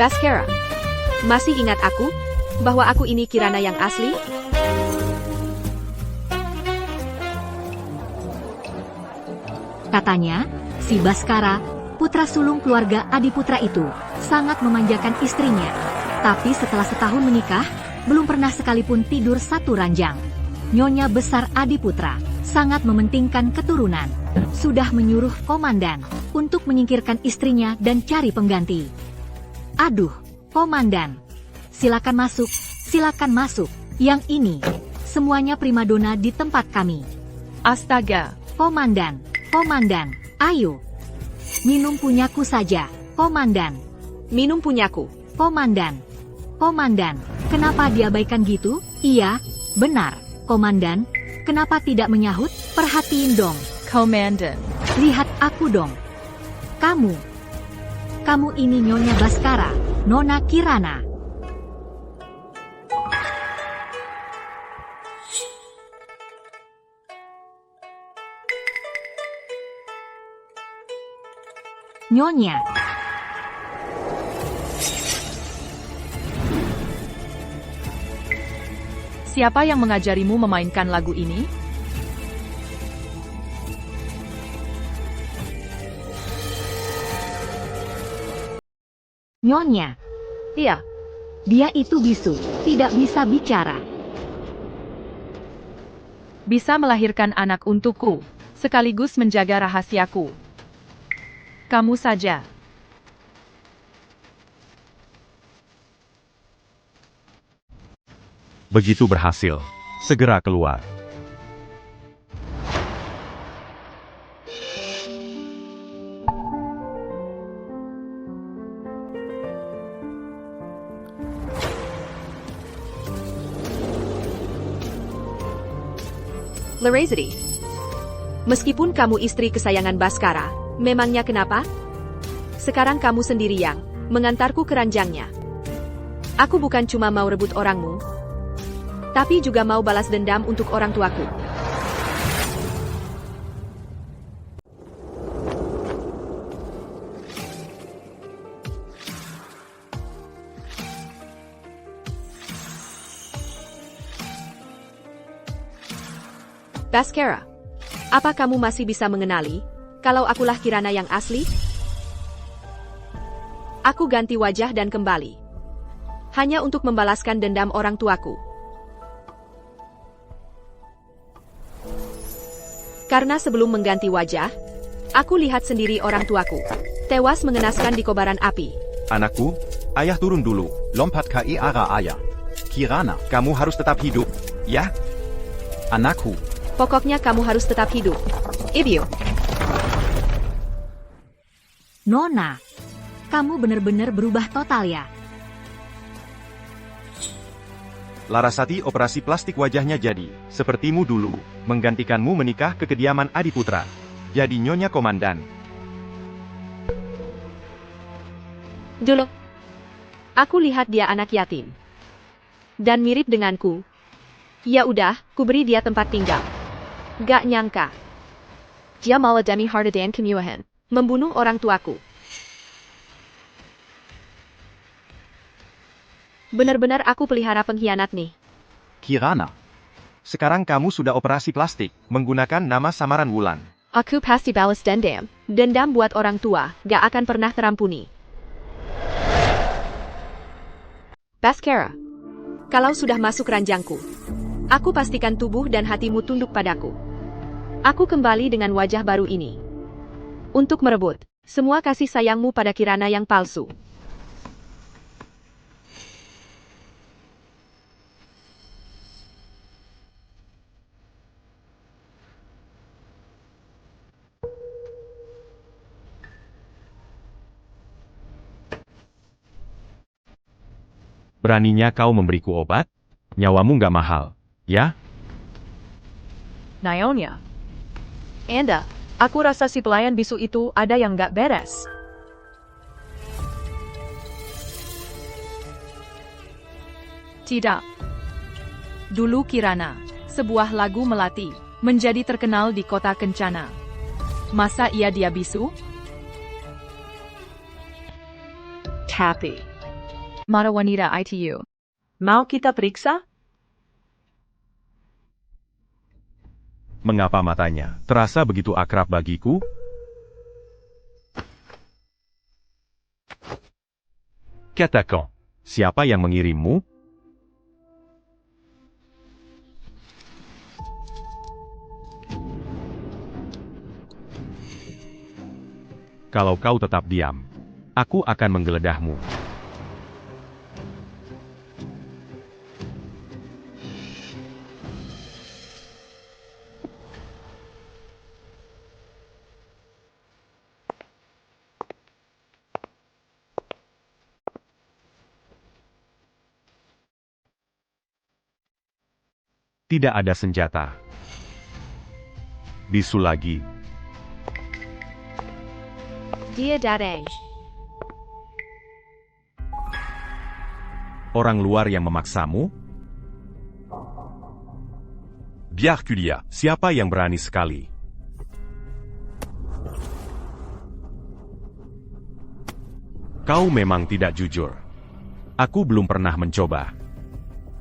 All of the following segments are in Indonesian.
Baskara, masih ingat aku? Bahwa aku ini Kirana yang asli? Katanya, si Baskara, putra sulung keluarga Adiputra itu, sangat memanjakan istrinya. Tapi setelah setahun menikah, belum pernah sekalipun tidur satu ranjang. Nyonya besar Adiputra sangat mementingkan keturunan. Sudah menyuruh komandan untuk menyingkirkan istrinya dan cari pengganti. Aduh, komandan. Silakan masuk, silakan masuk. Yang ini, semuanya primadona di tempat kami. Astaga, Komandan, komandan, ayo. Minum punyaku saja, komandan. Minum punyaku. Komandan, komandan, kenapa diabaikan gitu? Iya, benar, komandan. Kenapa tidak menyahut? Perhatiin dong. Komandan. Lihat aku dong. Kamu ini Nyonya Baskara, Nona Kirana. Nyonya. Siapa yang mengajarimu memainkan lagu ini? Nyonya. Iya, Dia itu bisu, tidak bisa bicara. bisa melahirkan anak untukku, sekaligus menjaga rahasiaku. Kamu saja. Begitu berhasil, segera keluar. Larazity. Meskipun kamu istri kesayangan Baskara, memangnya kenapa? Sekarang kamu sendiri yang mengantarku ke ranjangnya. Aku bukan cuma mau rebut orangmu, tapi juga mau balas dendam untuk orang tuaku. Baskara, apa kamu masih bisa mengenali kalau akulah Kirana yang asli? Aku ganti wajah dan kembali. Hanya untuk membalaskan dendam orang tuaku. Karena sebelum mengganti wajah, aku lihat sendiri orang tuaku tewas mengenaskan di kobaran api. Anakku, ayah turun dulu. Lompat ke arah ayah. Kirana, kamu harus tetap hidup, ya? Anakku. Pokoknya kamu harus tetap hidup. Ibio. Nona, kamu benar-benar berubah total ya. Larasati operasi plastik wajahnya jadi, sepertimu dulu, menggantikanmu menikah ke kediaman Adiputra. Jadi Nyonya Komandan. Dulu, aku lihat dia anak yatim. Dan mirip denganku. Ya udah, ku beri dia tempat tinggal. Gak nyangka. Dia malah demi harta dan kemewahan, membunuh orang tuaku. Benar-benar aku pelihara pengkhianat nih. Kirana. Sekarang kamu sudah operasi plastik, menggunakan nama samaran Wulan. Aku pasti balas dendam. Dendam buat orang tua, gak akan pernah terampuni. Baskara, kalau sudah masuk ranjangku, aku pastikan tubuh dan hatimu tunduk padaku. Aku kembali dengan wajah baru ini. Untuk merebut semua kasih sayangmu pada Kirana yang palsu. Beraninya kau memberiku obat? Nyawamu nggak mahal, ya? Nyonya. Anda, aku rasa si pelayan bisu itu ada yang gak beres. Tidak. Dulu Kirana, sebuah lagu melati, menjadi terkenal di kota Kencana. Masa ia dia bisu? Tapi, Mata wanita itu. Mau kita periksa? Mengapa matanya terasa begitu akrab bagiku? Katakan, siapa yang mengirimmu? Kalau kau tetap diam, aku akan menggeledahmu. Tidak ada senjata. Bisu lagi. Dia datang. Orang luar yang memaksamu? Biar kuliah, siapa yang berani sekali? Kau memang tidak jujur. Aku belum pernah mencoba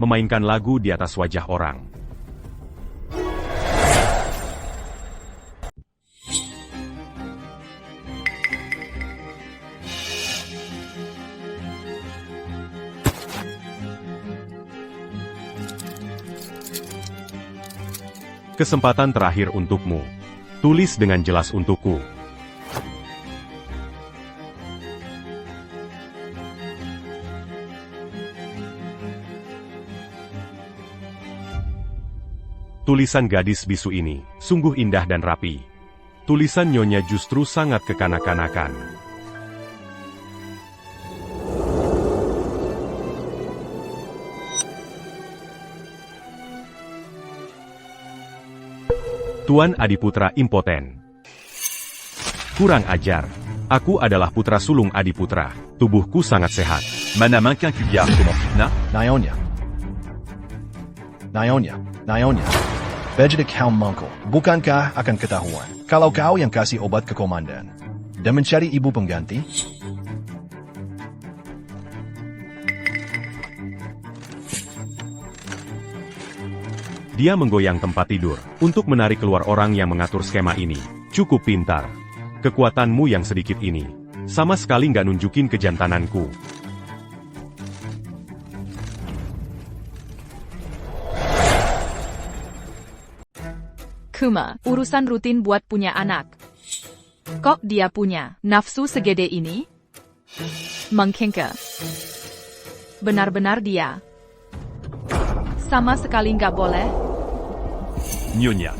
memainkan lagu di atas wajah orang. Kesempatan terakhir untukmu. Tulis dengan jelas untukku. Tulisan gadis bisu ini sungguh indah dan rapi. Tulisan nyonya justru sangat kekanak-kanakan. Tuan Adiputra impoten. Kurang ajar. Aku adalah putra sulung Adiputra. Tubuhku sangat sehat. Mana mungkin kuliah comment fitnah? Nyonya. Bejde kau mangkuk. Bukankah akan ketahuan kalau kau yang kasih obat ke komandan dan mencari ibu pengganti? Dia menggoyang tempat tidur untuk menarik keluar orang yang mengatur skema ini. Cukup pintar. Kekuatanmu yang sedikit ini sama sekali nggak nunjukin kejantananku. Kuma, urusan rutin buat punya anak. Kok dia punya nafsu segede ini? Mengkengke. Benar-benar dia. Sama sekali nggak boleh. Nyonya.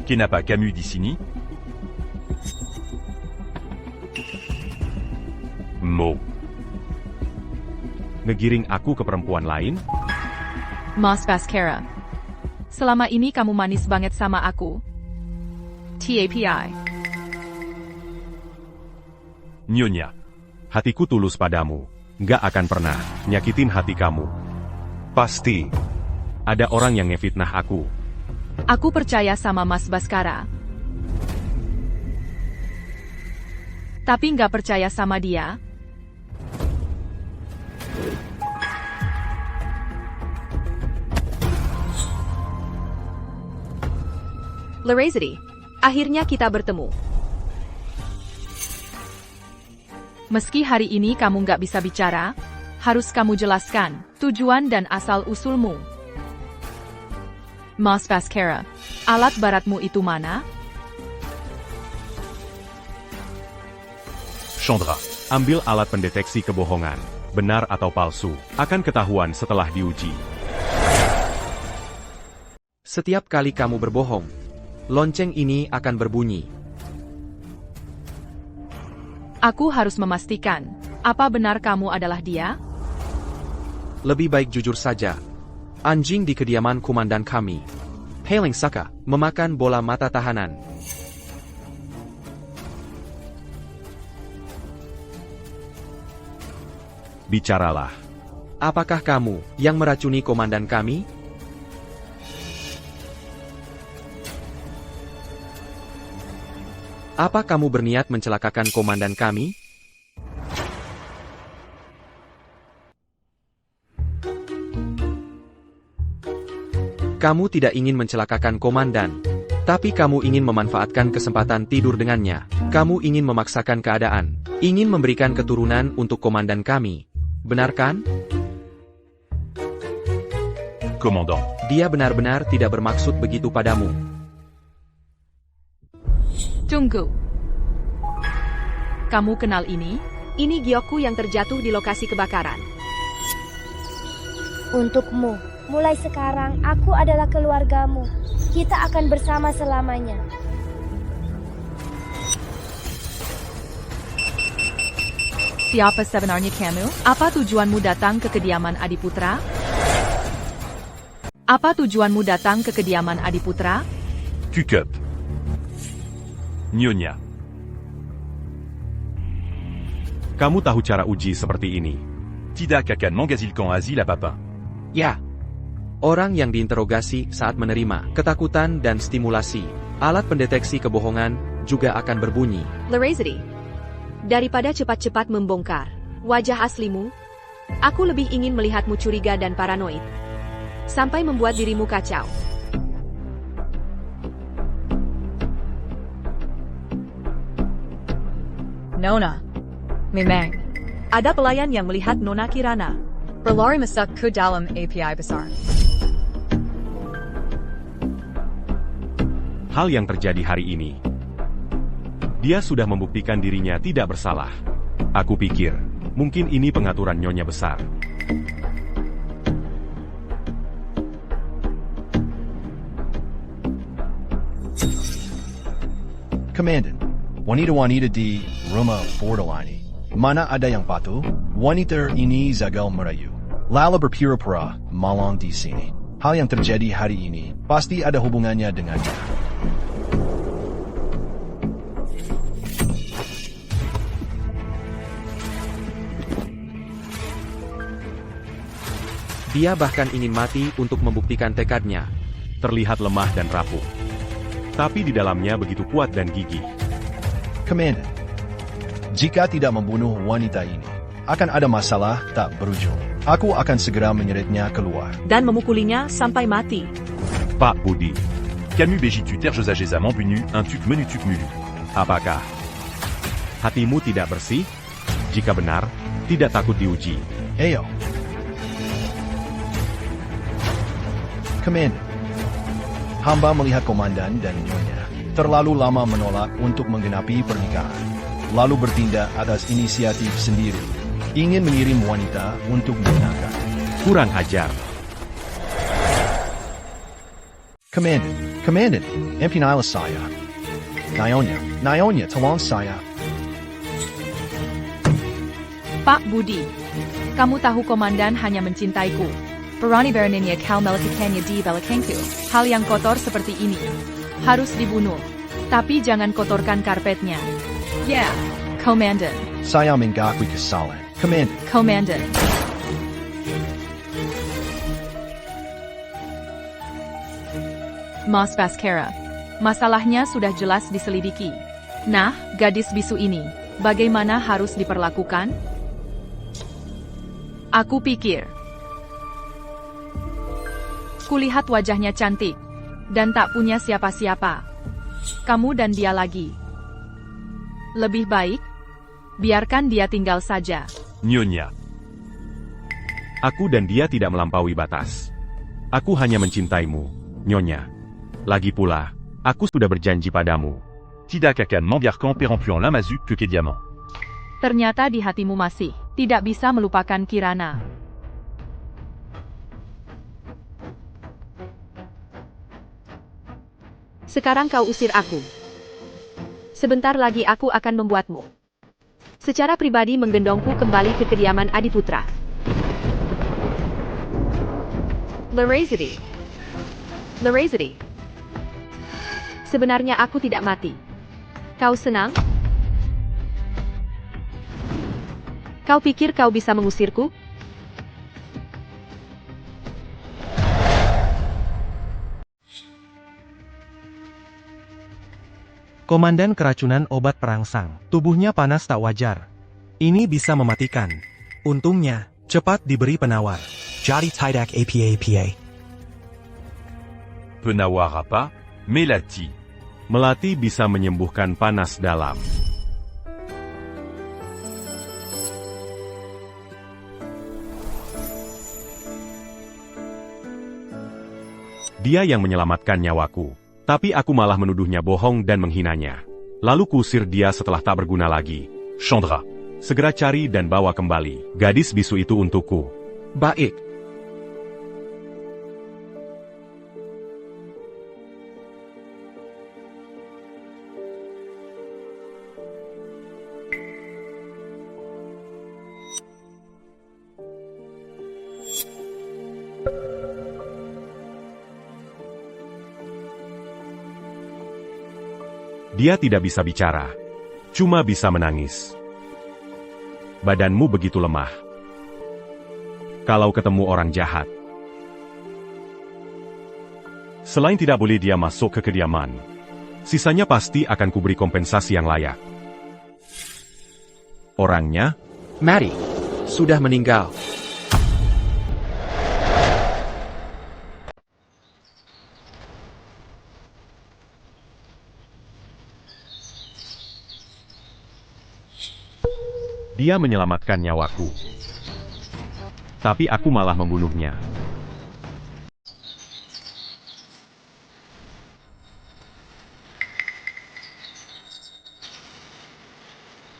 Kenapa kamu di sini? Mo. Ngegiring aku ke perempuan lain? Mas Baskara. Selama ini kamu manis banget sama aku. TAPI. Nyonya. Hatiku tulus padamu. Nggak akan pernah nyakitin hati kamu. Pasti. Ada orang yang ngefitnah aku. Aku percaya sama Mas Baskara. Tapi nggak percaya sama dia. Larazity, akhirnya kita bertemu. Meski hari ini kamu nggak bisa bicara, harus kamu jelaskan tujuan dan asal-usulmu. Mas Baskara, alat baratmu itu mana? Chandra. Ambil alat pendeteksi kebohongan. Benar atau palsu, akan ketahuan setelah diuji. Setiap kali kamu berbohong, lonceng ini akan berbunyi. Aku harus memastikan, apa benar kamu adalah dia? Lebih baik jujur saja. Anjing di kediaman komandan kami. Hailing Saka, memakan bola mata tahanan. Bicaralah. Apakah kamu yang meracuni komandan kami? Apa kamu berniat mencelakakan komandan kami? Kamu tidak ingin mencelakakan komandan. Tapi kamu ingin memanfaatkan kesempatan tidur dengannya. Kamu ingin memaksakan keadaan. Ingin memberikan keturunan untuk komandan kami. Benar kan? Commandant. Dia benar-benar tidak bermaksud begitu padamu. Tunggu. Kamu kenal ini? Ini giokku yang terjatuh di lokasi kebakaran. Untukmu, mulai sekarang aku adalah keluargamu. Kita akan bersama selamanya. Siapa sebenarnya kamu? Apa tujuanmu datang ke kediaman Adiputra? Apa tujuanmu datang ke kediaman Adiputra? Cukup. Nyonya. Kamu tahu cara uji seperti ini. Tidak akan menghasilkan hasil apa-apa. Ya. Orang yang diinterogasi saat menerima ketakutan dan stimulasi. Alat pendeteksi kebohongan juga akan berbunyi. Larazity, daripada cepat-cepat membongkar wajah aslimu, aku lebih ingin melihatmu curiga dan paranoid. Sampai membuat dirimu kacau. Nona. Memang. Ada pelayan yang melihat Nona Kirana berlari masuk ke dalam API besar. Hal yang terjadi hari ini. Dia sudah membuktikan dirinya tidak bersalah. Aku pikir, mungkin ini pengaturan Nyonya besar. Komandan, wanita-wanita di rumah Fordelani. Mana ada yang patuh? Wanita ini zagal merayu. Lalu berpura-pura malang di sini. Hal yang terjadi hari ini pasti ada hubungannya dengannya. Dia bahkan ingin mati untuk membuktikan tekadnya. Terlihat lemah dan rapuh. Tapi di dalamnya begitu kuat dan gigih. Komandan, jika tidak membunuh wanita ini, akan ada masalah tak berujung. Aku akan segera menyeretnya keluar. Dan memukulinya sampai mati. Pak Budi, Camus Bégitu Terge Zageza Mambunu, un tuk menu tuk mulu. apakah hatimu tidak bersih? Jika benar, tidak takut diuji. Ayo. Komandan, hamba melihat komandan dan nyonya terlalu lama menolak untuk menggenapi pernikahan, lalu bertindak atas inisiatif sendiri, ingin mengirim wanita untuk menggunakan. Kurang ajar. Komandan, empinailah saya. Nyonya, tolong saya. Pak Budi, kamu tahu komandan hanya mencintaiku. Berani beraninya kau melakukannya di belakangku. Hal yang kotor seperti ini harus dibunuh. Tapi jangan kotorkan karpetnya. Ya, komandan. Saya mengakui kesalahan. Komandan. Mas Baskara, masalahnya sudah jelas diselidiki. Nah, gadis bisu ini, bagaimana harus diperlakukan? Aku pikir. Kulihat wajahnya cantik, dan tak punya siapa-siapa. Kamu dan dia lagi. Lebih baik, biarkan dia tinggal saja. Nyonya. Aku dan dia tidak melampaui batas. Aku hanya mencintaimu, Nyonya. Lagi pula, aku sudah berjanji padamu. Tidak akan membiarkan perempuan lamazu que diamant. Ternyata di hatimu masih tidak bisa melupakan Kirana. Sekarang kau usir aku. Sebentar lagi aku akan membuatmu secara pribadi menggendongku kembali ke kediaman Adiputra. Larazity. Sebenarnya aku tidak mati. Kau senang? Kau pikir kau bisa mengusirku? Komandan keracunan obat perangsang. Tubuhnya panas tak wajar. Ini bisa mematikan. Untungnya, cepat diberi penawar. Jadi tidak APA. peut n'avoir pas, Melati. Melati bisa menyembuhkan panas dalam. Dia yang menyelamatkan nyawaku. Tapi aku malah menuduhnya bohong dan menghinanya. Lalu kusir dia setelah tak berguna lagi. Chandra. Segera cari dan bawa kembali gadis bisu itu untukku. Baik. Dia tidak bisa bicara. Cuma bisa menangis. Badanmu begitu lemah. Kalau ketemu orang jahat. Selain tidak boleh dia masuk ke kediaman, sisanya pasti akan kuberi kompensasi yang layak. Orangnya? Mary. Sudah meninggal. Dia menyelamatkan nyawaku. Tapi aku malah membunuhnya.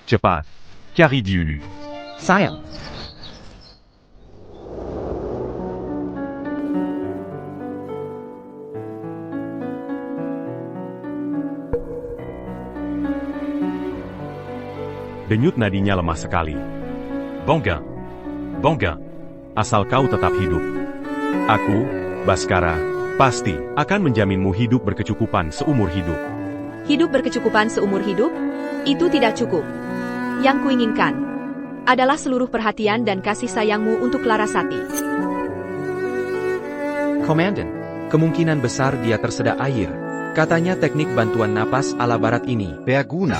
Cepat. Cari dulu. Sayang. Denyut nadinya lemah sekali. Banguin. Banguin. Asal kau tetap hidup. Aku, Baskara, pasti akan menjaminmu hidup berkecukupan seumur hidup. Hidup berkecukupan seumur hidup? Itu tidak cukup. Yang kuinginkan adalah seluruh perhatian dan kasih sayangmu untuk Larasati. Komandan, kemungkinan besar dia tersedak air. Katanya teknik bantuan napas ala barat ini berguna.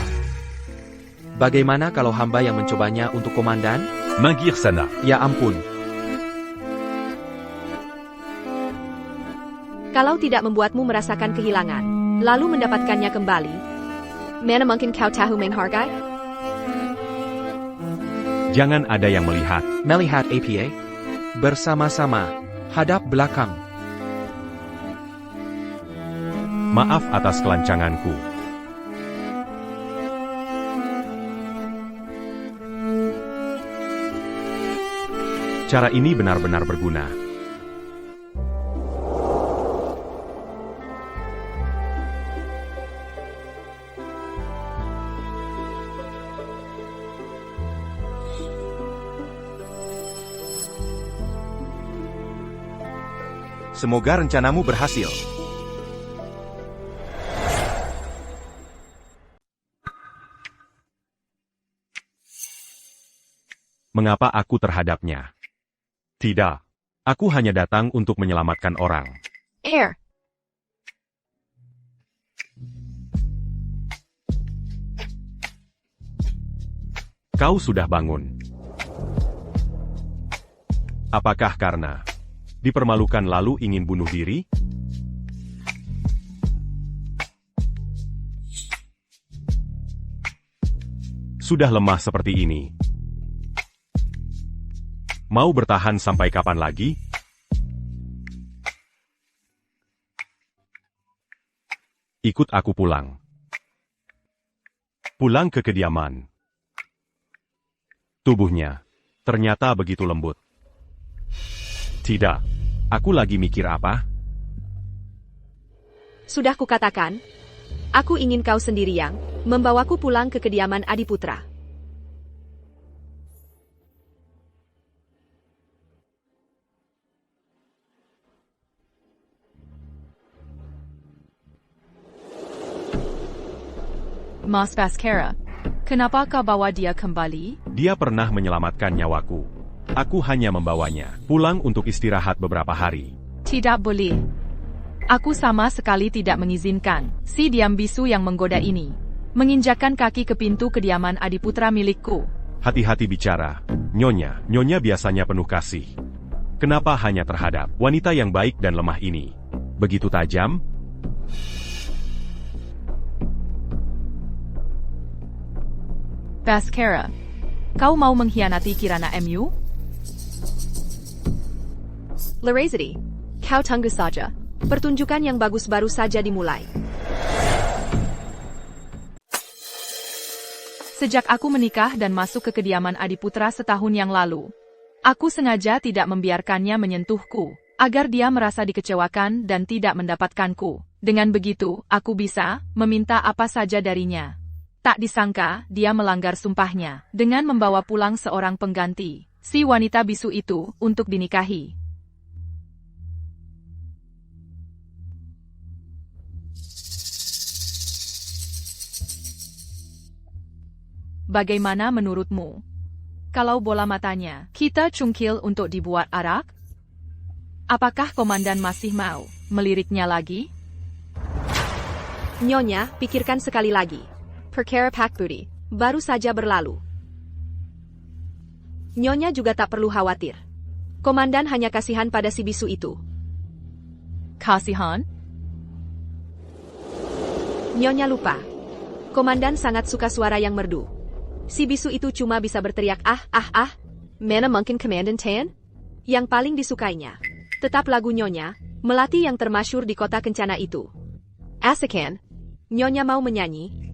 Bagaimana kalau hamba yang mencobanya untuk komandan? Mangir sana. Ya ampun. Kalau tidak membuatmu merasakan kehilangan, lalu mendapatkannya kembali, mana mungkin kau tahu menghargai? Jangan ada yang melihat. Melihat APA? Bersama-sama. Hadap belakang. Maaf atas kelancanganku. Cara ini benar-benar berguna. Semoga rencanamu berhasil. Mengapa aku terhadapnya? Tidak. Aku hanya datang untuk menyelamatkan orang. Air. Kau sudah bangun. Apakah karena dipermalukan lalu ingin bunuh diri? Sudah lemah seperti ini. Mau bertahan sampai kapan lagi? Ikut aku pulang. Pulang ke kediaman. Tubuhnya ternyata begitu lembut. Tidak. Aku lagi mikir apa? Sudah kukatakan, aku ingin kau sendiri yang membawaku pulang ke kediaman Adiputra. Mas Baskara, kenapa kau bawa dia kembali? Dia pernah menyelamatkan nyawaku. Aku hanya membawanya pulang untuk istirahat beberapa hari. Tidak boleh. Aku sama sekali tidak mengizinkan si diam bisu yang menggoda ini menginjakkan kaki ke pintu kediaman Adiputra milikku. Hati-hati bicara, Nyonya. Nyonya biasanya penuh kasih. Kenapa hanya terhadap wanita yang baik dan lemah ini? Begitu tajam? Baskara, kau mau mengkhianati Kirana MU? Larazity, kau tunggu saja. Pertunjukan yang bagus baru saja dimulai. Sejak aku menikah dan masuk ke kediaman Adiputra setahun yang lalu, aku sengaja tidak membiarkannya menyentuhku, agar dia merasa dikecewakan dan tidak mendapatkanku. Dengan begitu, aku bisa meminta apa saja darinya. Tak disangka, dia melanggar sumpahnya, dengan membawa pulang seorang pengganti, si wanita bisu itu, untuk dinikahi. Bagaimana menurutmu? Kalau bola matanya, kita cungkil untuk dibuat arak? Apakah komandan masih mau meliriknya lagi? Nyonya, pikirkan sekali lagi. Perkara Pak Budi baru saja berlalu. Nyonya juga tak perlu khawatir. Komandan hanya kasihan pada si bisu itu. Kasihan? Nyonya lupa. Komandan sangat suka suara yang merdu. Si bisu itu cuma bisa berteriak mana mungkin Komandan Tan? Yang paling disukainya tetap lagu Nyonya, Melati yang termasyur di kota kencana itu. Asakan, Nyonya mau menyanyi?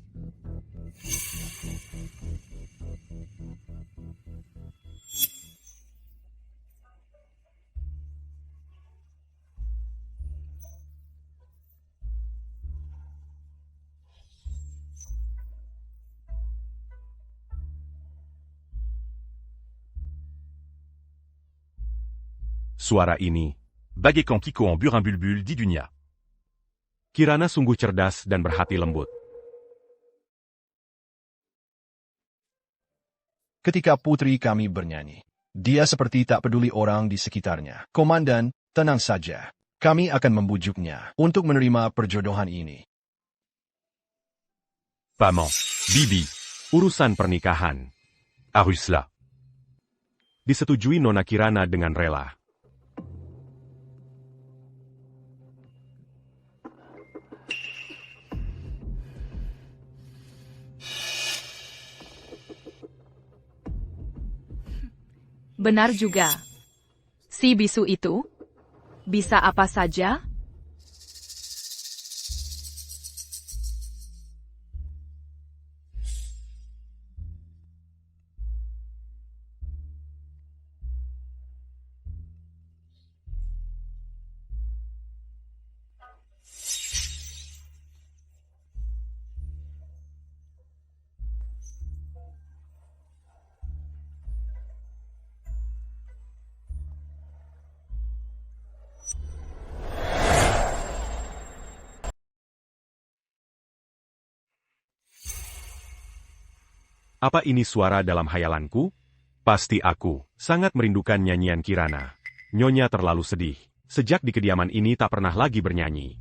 Suara ini. Bagaikan Kiko en burin bulbul dit Dunia. Kirana sungguh cerdas dan berhati lembut. Ketika putri kami bernyanyi, dia seperti tak peduli orang di sekitarnya. Komandan, tenang saja. Kami akan membujuknya untuk menerima perjodohan ini. Paman, Bibi, urusan pernikahan. Arusla. Disetujui Nona Kirana dengan rela. Benar juga. Si bisu itu bisa apa saja? Apa ini suara dalam hayalanku? Pasti aku sangat merindukan nyanyian Kirana. Nyonya terlalu sedih. Sejak di kediaman ini tak pernah lagi bernyanyi.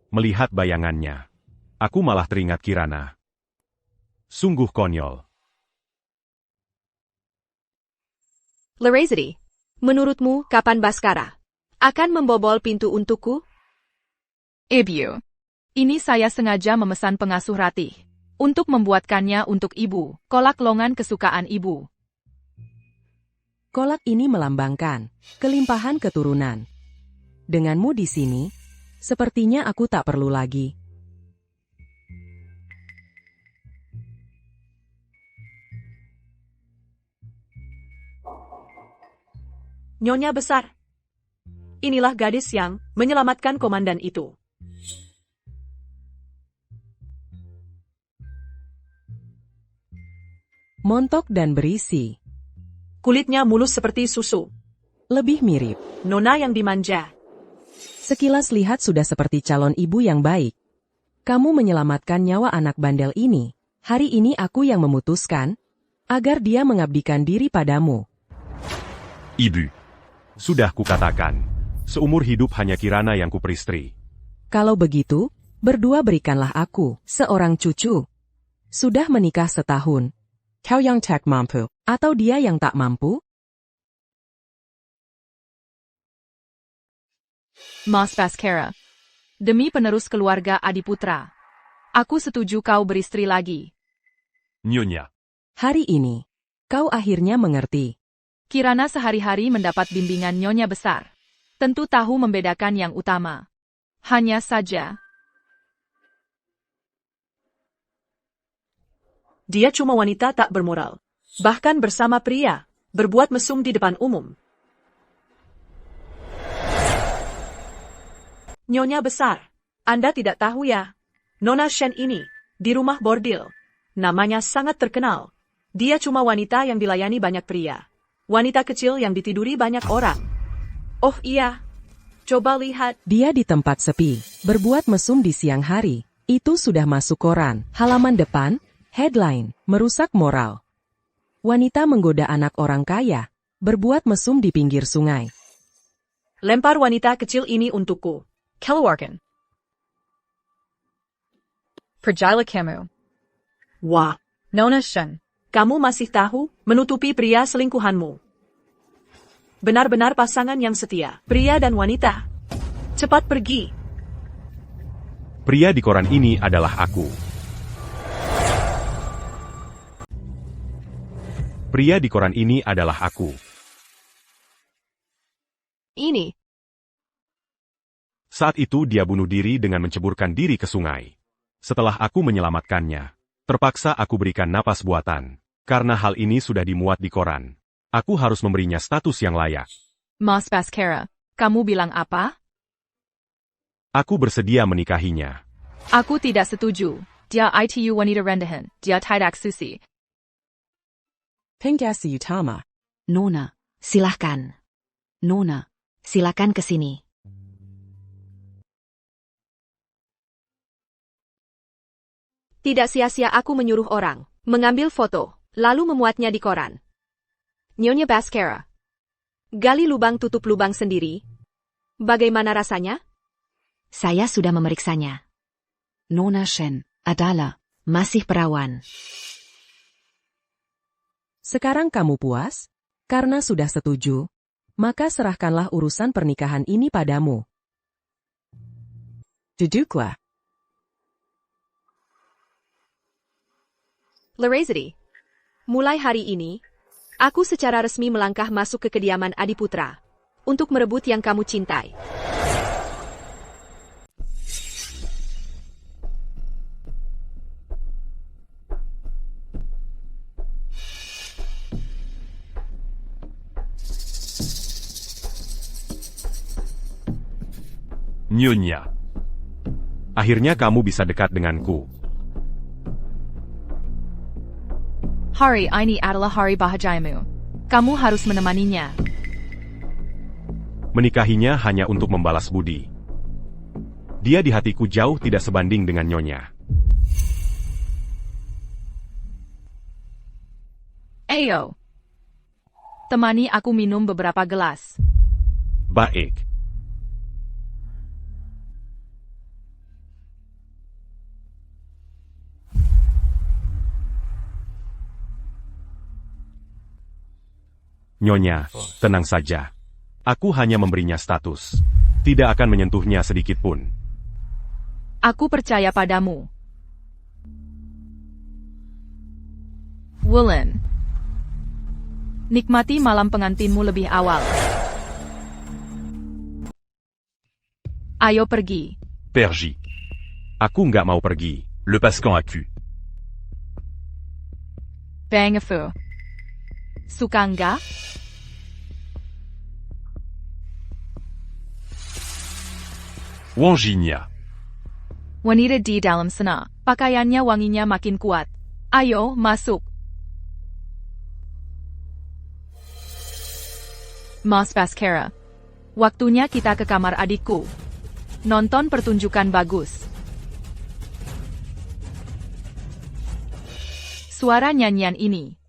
Melihat bayangannya, aku malah teringat Kirana. Sungguh konyol. Larazity, menurutmu kapan Baskara akan membobol pintu untukku? Ibu, ini saya sengaja memesan pengasuh Ratih untuk membuatkannya untuk ibu, kolak longan kesukaan ibu. Kolak ini melambangkan kelimpahan keturunan. Denganmu di sini, sepertinya aku tak perlu lagi. Nyonya besar. Inilah gadis yang menyelamatkan komandan itu. Montok dan berisi. Kulitnya mulus seperti susu. Lebih mirip Nona yang dimanja. Sekilas lihat sudah seperti calon ibu yang baik. Kamu menyelamatkan nyawa anak bandel ini. Hari ini aku yang memutuskan agar dia mengabdikan diri padamu. Ibu. Sudah kukatakan, seumur hidup hanya Kirana yang kuperistri. Kalau begitu, Berdua berikanlah aku seorang cucu. Sudah menikah setahun. Kau yang tak mampu, atau dia yang tak mampu? Mas Baskara. Demi penerus keluarga Adiputra. Aku setuju kau beristri lagi. Nyonya. Hari ini, kau akhirnya mengerti. Kirana sehari-hari mendapat bimbingan nyonya besar. Tentu tahu membedakan yang utama. Hanya saja, Dia cuma wanita tak bermoral. Bahkan bersama pria, berbuat mesum di depan umum. Nyonya besar, Anda tidak tahu ya? Nona Shen ini, di rumah bordil. Namanya sangat terkenal. Dia cuma wanita yang dilayani banyak pria. Wanita kecil yang ditiduri banyak orang. Oh iya, coba lihat. Dia di tempat sepi, berbuat mesum di siang hari. Itu sudah masuk koran. Halaman depan, headline, merusak moral. Wanita menggoda anak orang kaya, berbuat mesum di pinggir sungai. Lempar wanita kecil ini untukku. keluarkan. Pergilah kamu. Wah, Nona Shen. kamu masih tahu menutupi pria selingkuhanmu. Benar-benar pasangan yang setia, pria dan wanita. Cepat pergi. Pria di koran ini adalah aku. Pria di koran ini adalah aku. Ini. Saat itu dia bunuh diri dengan menceburkan diri ke sungai. Setelah aku menyelamatkannya, terpaksa aku berikan napas buatan. Karena hal ini sudah dimuat di koran. Aku harus memberinya status yang layak. Mas Baskara, kamu bilang apa? Aku bersedia menikahinya. Aku tidak setuju. Dia itu wanita rendahan. Dia tidak susi. Penggasi utama. Nona, silahkan. Nona, silakan ke sini. Tidak sia-sia aku menyuruh orang mengambil foto, lalu memuatnya di koran. Nyonya Baskara. Gali lubang tutup lubang sendiri. Bagaimana rasanya? Saya sudah memeriksanya. Nona Shen adalah masih perawan. Sekarang kamu puas? Karena sudah setuju, maka serahkanlah urusan pernikahan ini padamu. Duduklah. Larazity. Mulai hari ini, aku secara resmi melangkah masuk ke kediaman Adiputra untuk merebut yang kamu cintai. Nyonya. Akhirnya kamu bisa dekat denganku. Hari ini adalah hari bahagiamu. Kamu harus menemaninya. Menikahinya hanya untuk membalas budi. Dia di hatiku jauh tidak sebanding dengan Nyonya. Ayo. Temani aku minum beberapa gelas. Baik. Nyonya, tenang saja. Aku hanya memberinya status. Tidak akan menyentuhnya sedikit pun. Aku percaya padamu. Wulin. Nikmati malam pengantinmu lebih awal. Ayo pergi. Pergi. Aku nggak mau pergi. Le Pascan a cu. Bangafu. Suka enggak? Wanginya. Wanita di dalam sana. Pakaiannya wanginya makin kuat. Ayo, masuk. Mas Baskara. Waktunya kita ke kamar adikku. Nonton pertunjukan bagus. Suara nyanyian ini.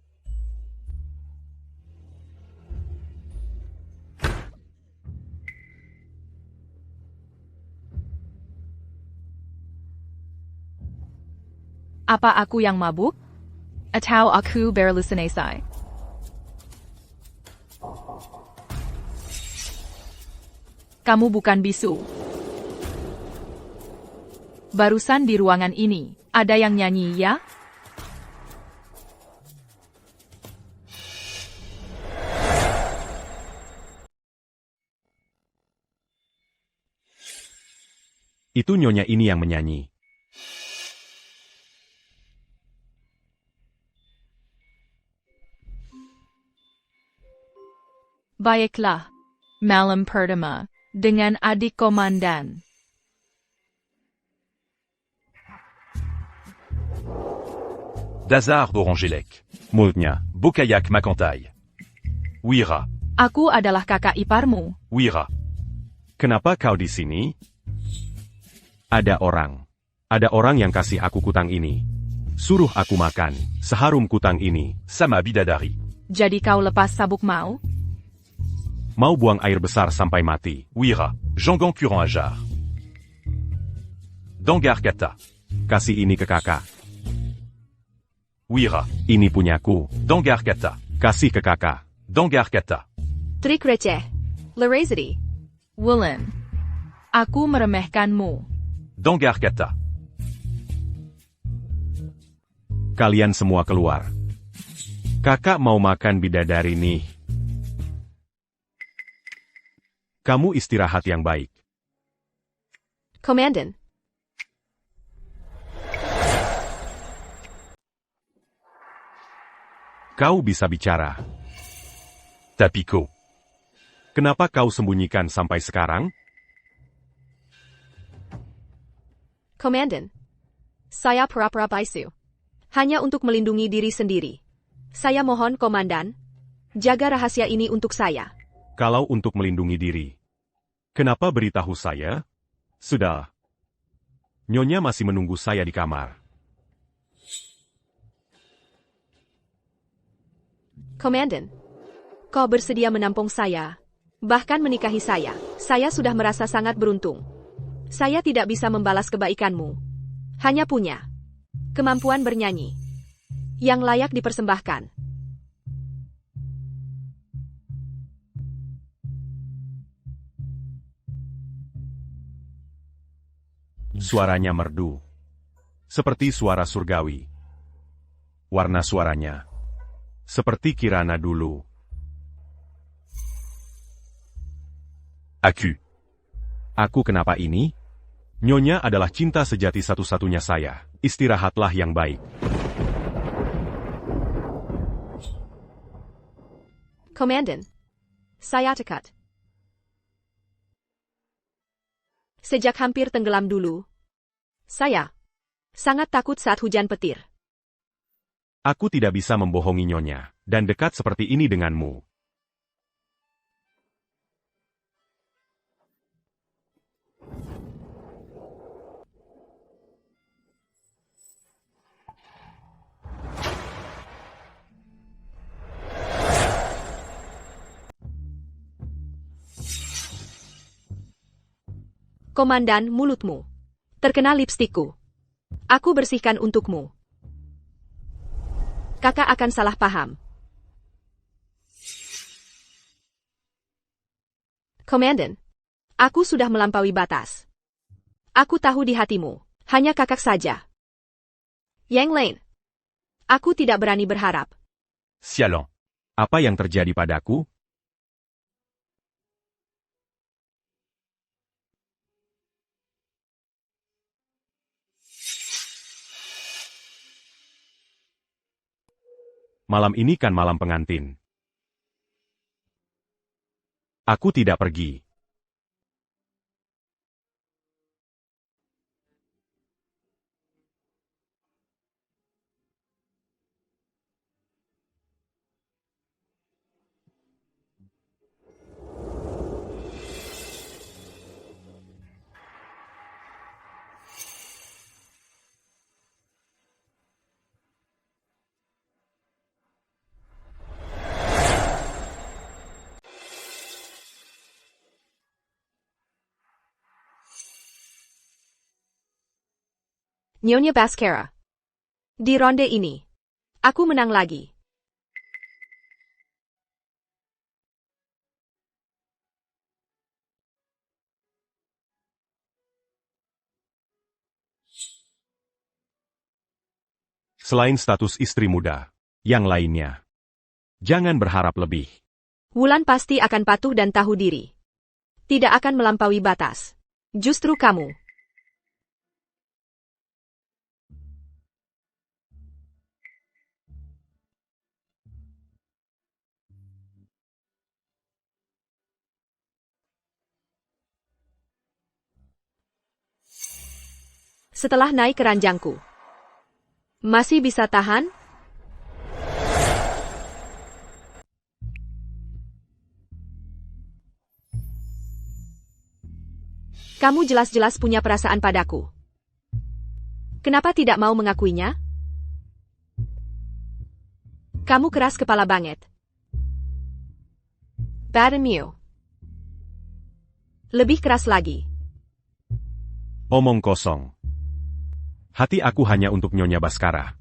Apa aku yang mabuk? Atau aku berhalusinasi? Kamu bukan bisu. Barusan di ruangan ini, ada yang nyanyi ya? Itu nyonya ini yang menyanyi. Baiklah. Malam pertama, dengan adik komandan. Dazar Orangelec. Mulutnya. Bokayak Makantai. Wira. Aku adalah kakak iparmu. Wira. Kenapa kau di sini? Ada orang. Ada orang yang kasih aku kutang ini. Suruh aku makan seharum kutang ini. Sama Bidadari. Jadi kau lepas sabuk mau? Mau buang air besar sampai mati. Wira. Jangan Curant Ajar. Dangar Kata. Kasih ini ke kakak. Wira. Ini punyaku. Dangar Kata. Kasih ke kakak. Dangar Kata. Trik receh. Larazity. Woolen. Aku meremehkanmu. Dangar Kata. Kalian semua keluar. Kakak mau makan bidadari nih. Kamu istirahat yang baik. Komandan. Kau bisa bicara. Tapiko. Kenapa kau sembunyikan sampai sekarang? Komandan. Saya pura-pura bisu. Hanya untuk melindungi diri sendiri. Saya mohon, Komandan, jaga rahasia ini untuk saya. Kalau untuk melindungi diri, kenapa beritahu saya? Sudah. Nyonya masih menunggu saya di kamar. Komandan, kau bersedia menampung saya, bahkan menikahi saya. Saya sudah merasa sangat beruntung. Saya tidak bisa membalas kebaikanmu. Hanya punya kemampuan bernyanyi yang layak dipersembahkan. Suaranya merdu. Seperti suara surgawi. Warna suaranya. Seperti Kirana dulu. Aku. Aku kenapa ini? Nyonya adalah cinta sejati satu-satunya saya. Istirahatlah yang baik. Komandan, saya tekad. Sejak hampir tenggelam dulu, saya sangat takut saat hujan petir. Aku tidak bisa membohongi Nyonya, dan dekat seperti ini denganmu. Komandan, mulutmu terkena lipstikku. Aku bersihkan untukmu. Kakak akan salah paham. Komandan, aku sudah melampaui batas. Aku tahu di hatimu, hanya kakak saja. Yang lain, aku tidak berani berharap. Sialan. Apa yang terjadi padaku? Malam ini kan malam pengantin. Aku tidak pergi. Nyonya Baskara. Di ronde ini, aku menang lagi. Selain status istri muda, yang lainnya. Jangan berharap lebih. Wulan pasti akan patuh dan tahu diri. Tidak akan melampaui batas. Justru kamu. Setelah naik ke ranjangku. Masih bisa tahan? Kamu jelas-jelas punya perasaan padaku. Kenapa tidak mau mengakuinya? Kamu keras kepala banget. Baremeu. Lebih keras lagi. Omong kosong. Hati aku hanya untuk Nyonya Baskara.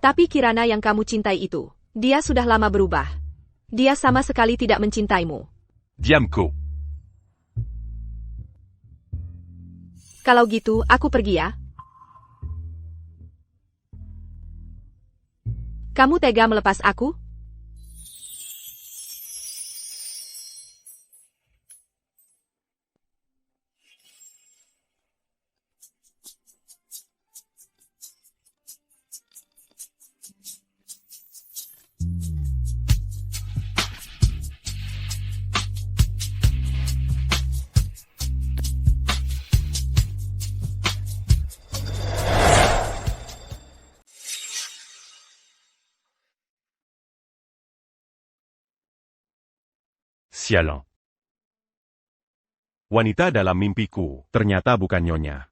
Tapi Kirana yang kamu cintai itu, dia sudah lama berubah. Dia sama sekali tidak mencintaimu. Diamco. Kalau gitu, aku pergi ya. Kamu tega melepas aku? Sialan. Wanita dalam mimpiku ternyata bukan Nyonya.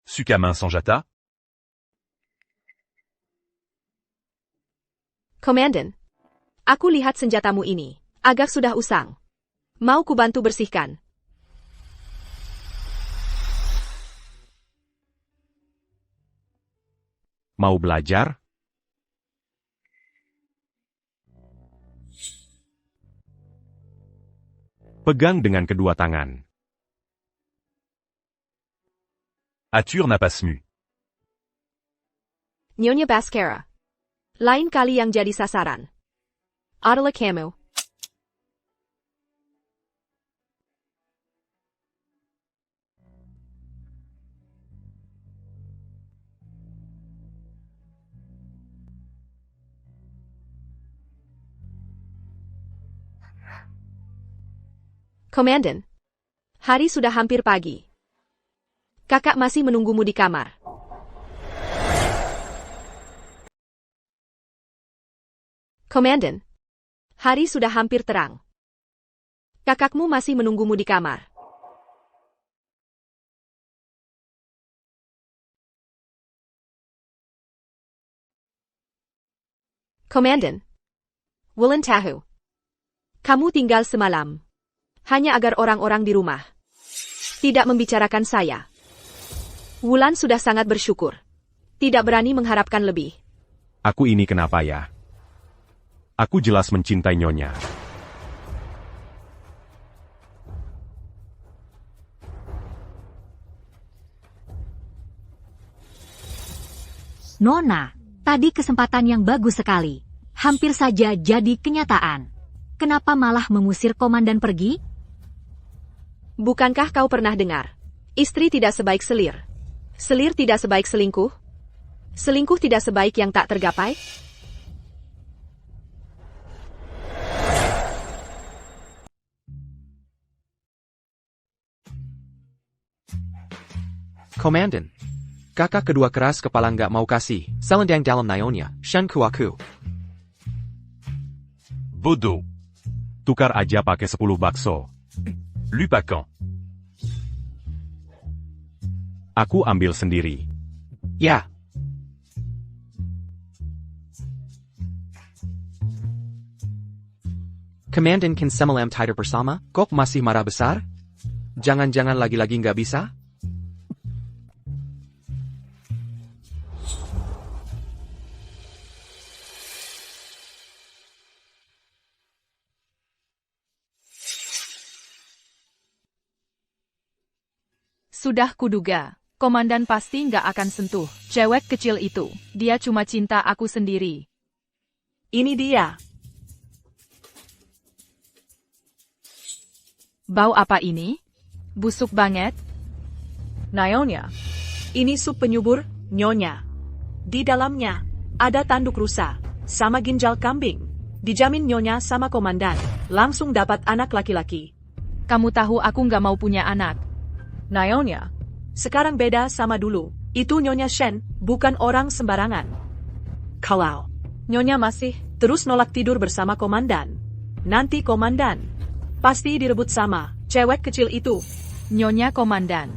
Sukamin Sanjata. Komandan, aku lihat senjatamu ini agak sudah usang. Mau kubantu bersihkan? Mau belajar? Pegang dengan kedua tangan. Atur n'a pas mu. Nyonya Baskara. Lain kali yang jadi sasaran adalah kamu. Komandan, hari sudah hampir pagi. Kakak masih menunggumu di kamar. Komandan, hari sudah hampir terang. Kakakmu masih menunggumu di kamar. Komandan, Wulan tahu. Kamu tinggal semalam. Hanya agar orang-orang di rumah tidak membicarakan saya. Wulan sudah sangat bersyukur. Tidak berani mengharapkan lebih. Aku ini kenapa ya? Aku jelas mencintai Nyonya. Nona, tadi kesempatan yang bagus sekali. Hampir saja jadi kenyataan. Kenapa malah mengusir komandan pergi? Bukankah kau pernah dengar? Istri tidak sebaik selir. Selir tidak sebaik selingkuh. Selingkuh tidak sebaik yang tak tergapai. Komandan. Kakak kedua keras kepala nggak mau kasih. Selendang dalam nayonya. Shanku aku. Bodo. Tukar aja pakai 10 bakso. Lupacan. Aku ambil sendiri. Ya. Komandan kan semalam tidur bersama, kok masih marah besar? Jangan-jangan lagi-lagi nggak bisa? Sudah kuduga, komandan pasti nggak akan sentuh cewek kecil itu. Dia cuma cinta aku sendiri. Ini dia. Bau apa ini? Busuk banget. Nyonya. Ini sup penyubur, Nyonya. Di dalamnya, ada tanduk rusa, sama ginjal kambing. Dijamin Nyonya sama komandan, langsung dapat anak laki-laki. Kamu tahu aku nggak mau punya anak. Nyonya. Sekarang beda sama dulu. Itu Nyonya Shen, bukan orang sembarangan. Kalau Nyonya masih terus nolak tidur bersama komandan, nanti komandan pasti direbut sama cewek kecil itu. Nyonya komandan.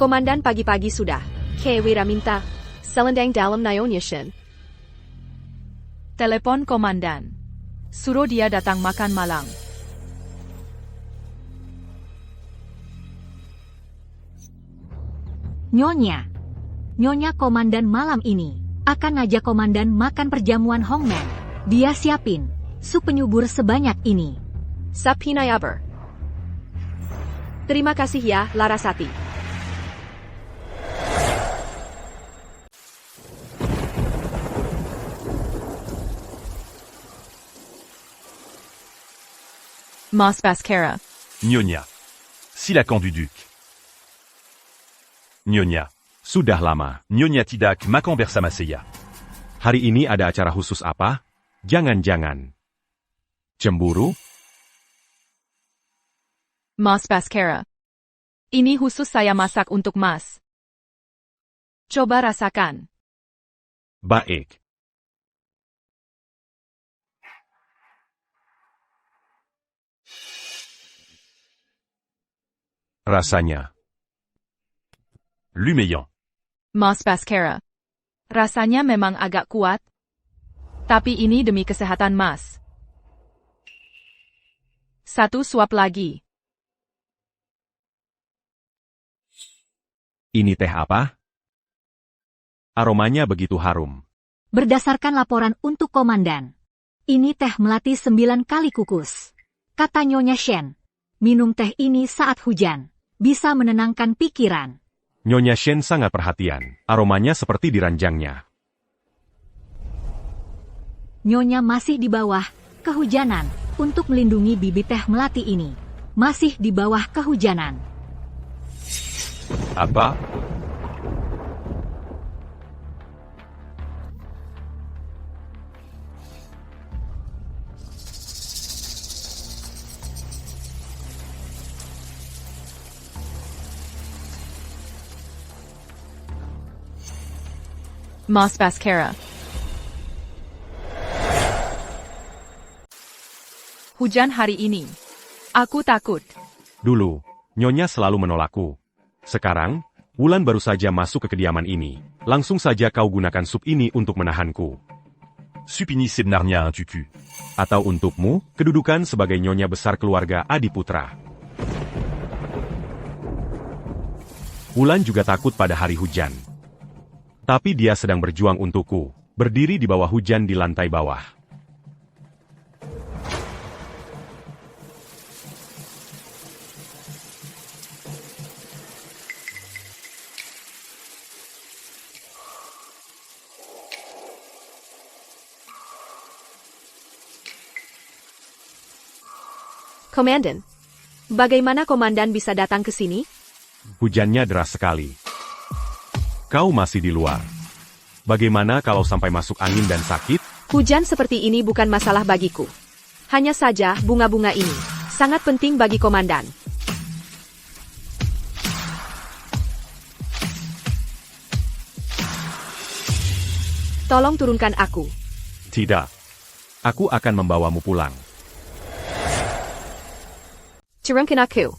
Komandan pagi-pagi sudah. Wira minta. Selendang dalam Nyonya Shen. Telepon komandan. Suruh dia datang makan malam. Nyonya. Nyonya komandan malam ini akan ngajak komandan makan perjamuan Hongman. Dia siapin sup penyubur sebanyak ini. Sapinayaber. Terima kasih ya, Larasati. Mas Baskara. Nyonya. Silakan duduk. Nyonya. Sudah lama. Nyonya tidak makan bersama saya. Hari ini ada acara khusus apa? Jangan-jangan cemburu? Mas Baskara. Ini khusus saya masak untuk Mas. Coba rasakan. Baik. Rasanya Lumeillant. Mas Baskara. Rasanya memang agak kuat. Tapi ini demi kesehatan Mas. Satu suap lagi. Ini teh apa? Aromanya begitu harum. Berdasarkan laporan untuk komandan, ini teh melati 9 kali kukus. Kata Nyonya Shen, minum teh ini saat hujan bisa menenangkan pikiran. Nyonya Shen sangat perhatian. Aromanya seperti diranjangnya. Nyonya masih di bawah kehujanan untuk melindungi bibit teh melati ini. Masih di bawah kehujanan. Apa? Mas Baskara. Hujan hari ini. Aku takut. Dulu, Nyonya selalu menolakku. Sekarang, Wulan baru saja masuk ke kediaman ini. Langsung saja kau gunakan sup ini untuk menahanku. Sup ini sebenarnya un tutu. Atau untukmu, kedudukan sebagai Nyonya besar keluarga Adiputra. Wulan juga takut pada hari hujan. Tapi dia sedang berjuang untukku, berdiri di bawah hujan di lantai bawah. Komandan, bagaimana komandan bisa datang ke sini? Hujannya deras sekali. Kau masih di luar. Bagaimana kalau sampai masuk angin dan sakit? Hujan seperti ini bukan masalah bagiku. Hanya saja bunga-bunga ini sangat penting bagi komandan. Tolong turunkan aku. Tidak. Aku akan membawamu pulang. Turunkan aku.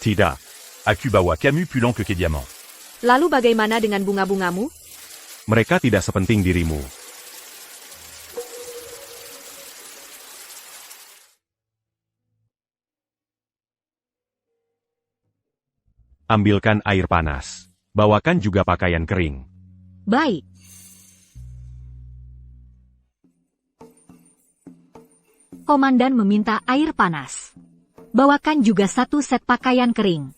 Tidak. Aku bawa kamu pulang ke kediaman. Lalu bagaimana dengan bunga-bungamu? Mereka tidak sepenting dirimu. Ambilkan air panas. Bawakan juga pakaian kering. Baik. Komandan meminta air panas. Bawakan juga 1 set pakaian kering.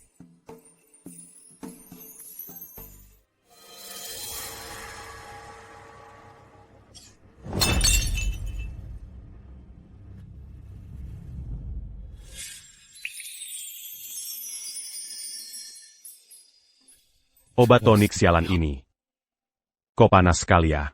Obat tonik sialan ini. Kok panas sekali ya?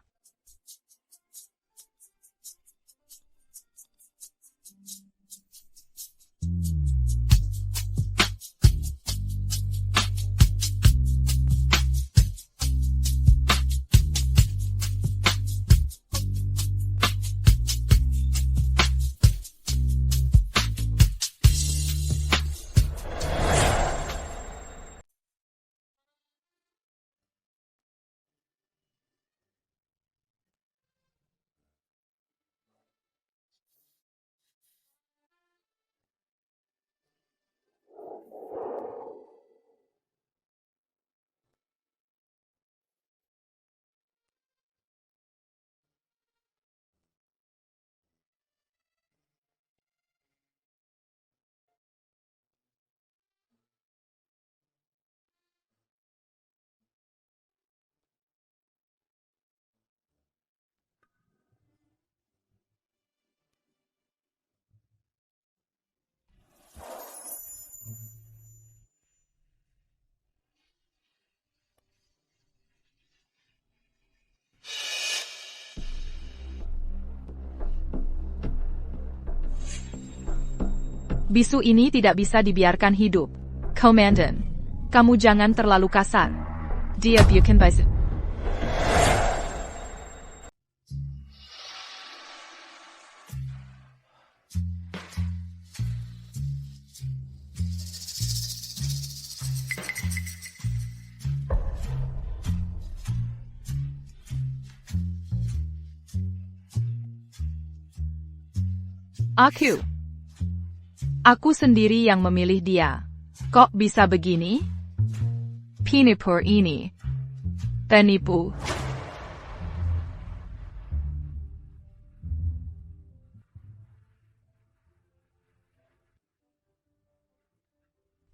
Bisu ini tidak bisa dibiarkan hidup. Komandan, kamu jangan terlalu kasar. Dia bukan bisu. Aku sendiri yang memilih dia. Kok bisa begini? Penipu ini. Penipu.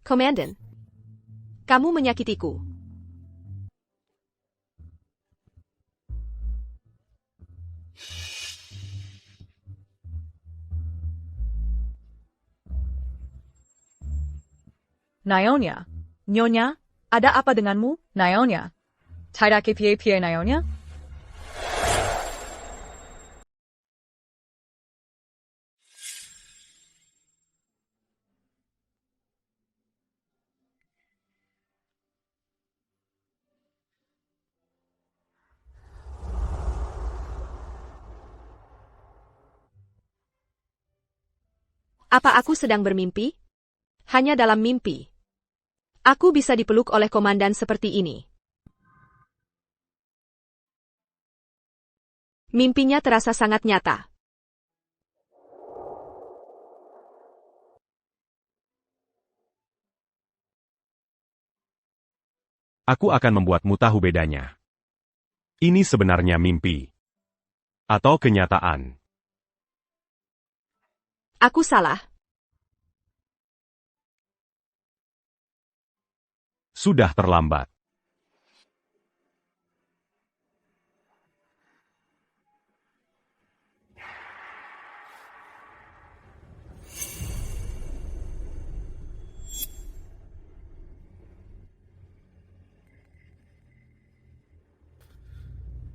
Komandan, kamu menyakitiku. Nyonya, Nyonya, ada apa denganmu, Nyonya? Tidak kepie-pie, Nyonya? Apa aku sedang bermimpi? Hanya dalam mimpi. Aku bisa dipeluk oleh komandan seperti ini. Mimpinya terasa sangat nyata. Aku akan membuatmu tahu bedanya. Ini sebenarnya mimpi. Atau kenyataan. Aku salah. Sudah terlambat.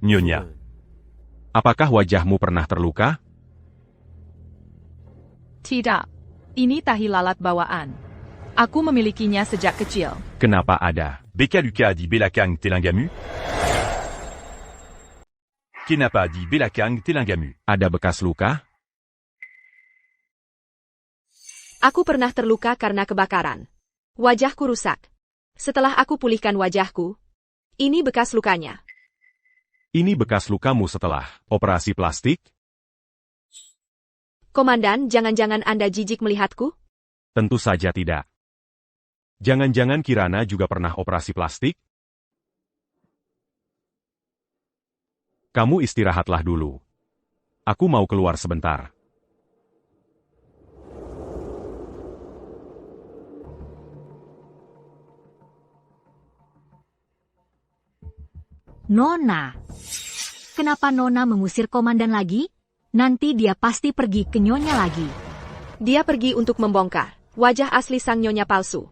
Nyonya, apakah wajahmu pernah terluka? Tidak. Ini tahi lalat bawaan. Aku memilikinya sejak kecil. Kenapa ada? Beka Luka a dit Belakang Telingamu? Kenapa a dit Belakang Telingamu? Ada bekas luka? Aku pernah terluka karena kebakaran. Wajahku rusak. Setelah aku pulihkan wajahku, ini bekas lukanya. Ini bekas lukamu setelah operasi plastik? Komandan, jangan-jangan Anda jijik melihatku? Tentu saja tidak. Jangan-jangan Kirana juga pernah operasi plastik? Kamu istirahatlah dulu. Aku mau keluar sebentar. Nona. Kenapa Nona mengusir komandan lagi? Nanti dia pasti pergi ke Nyonya lagi. Dia pergi untuk membongkar wajah asli sang nyonya palsu.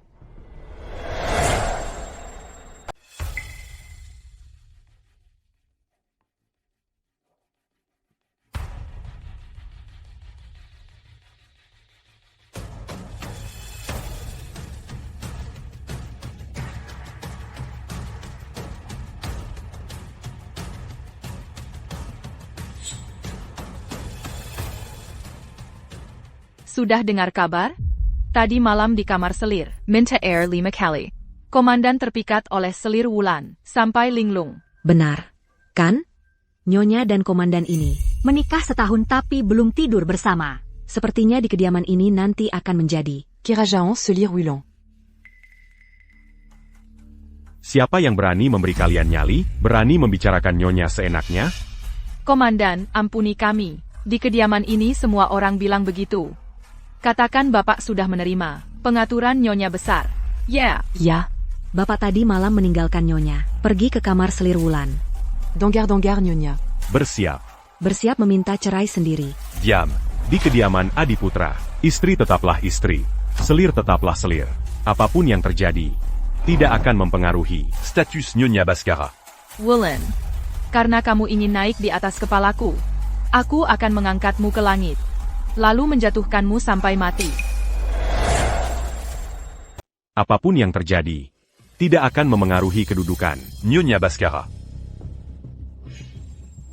Sudah dengar kabar? Tadi malam di kamar selir, minta air 5 kali. Komandan terpikat oleh selir Wulan, sampai linglung. Benar, kan? Nyonya dan komandan ini menikah setahun tapi belum tidur bersama. Sepertinya di kediaman ini nanti akan menjadi Kerajaan Selir Wulan. Siapa yang berani memberi kalian nyali, berani membicarakan Nyonya seenaknya? Komandan, ampuni kami. Di kediaman ini semua orang bilang begitu. Katakan Bapak sudah menerima pengaturan Nyonya besar. Ya. Ya. Bapak tadi malam meninggalkan Nyonya, pergi ke kamar selir Wulan. Donggar Nyonya. Bersiap. Bersiap meminta cerai sendiri. Diam. Di kediaman Adiputra, istri tetaplah istri. Selir tetaplah selir. Apapun yang terjadi, tidak akan mempengaruhi Status Nyonya Baskara. Wulan, karena kamu ingin naik di atas kepalaku, aku akan mengangkatmu ke langit, lalu menjatuhkanmu sampai mati. Apapun yang terjadi, tidak akan memengaruhi kedudukan Nyonya Baskara.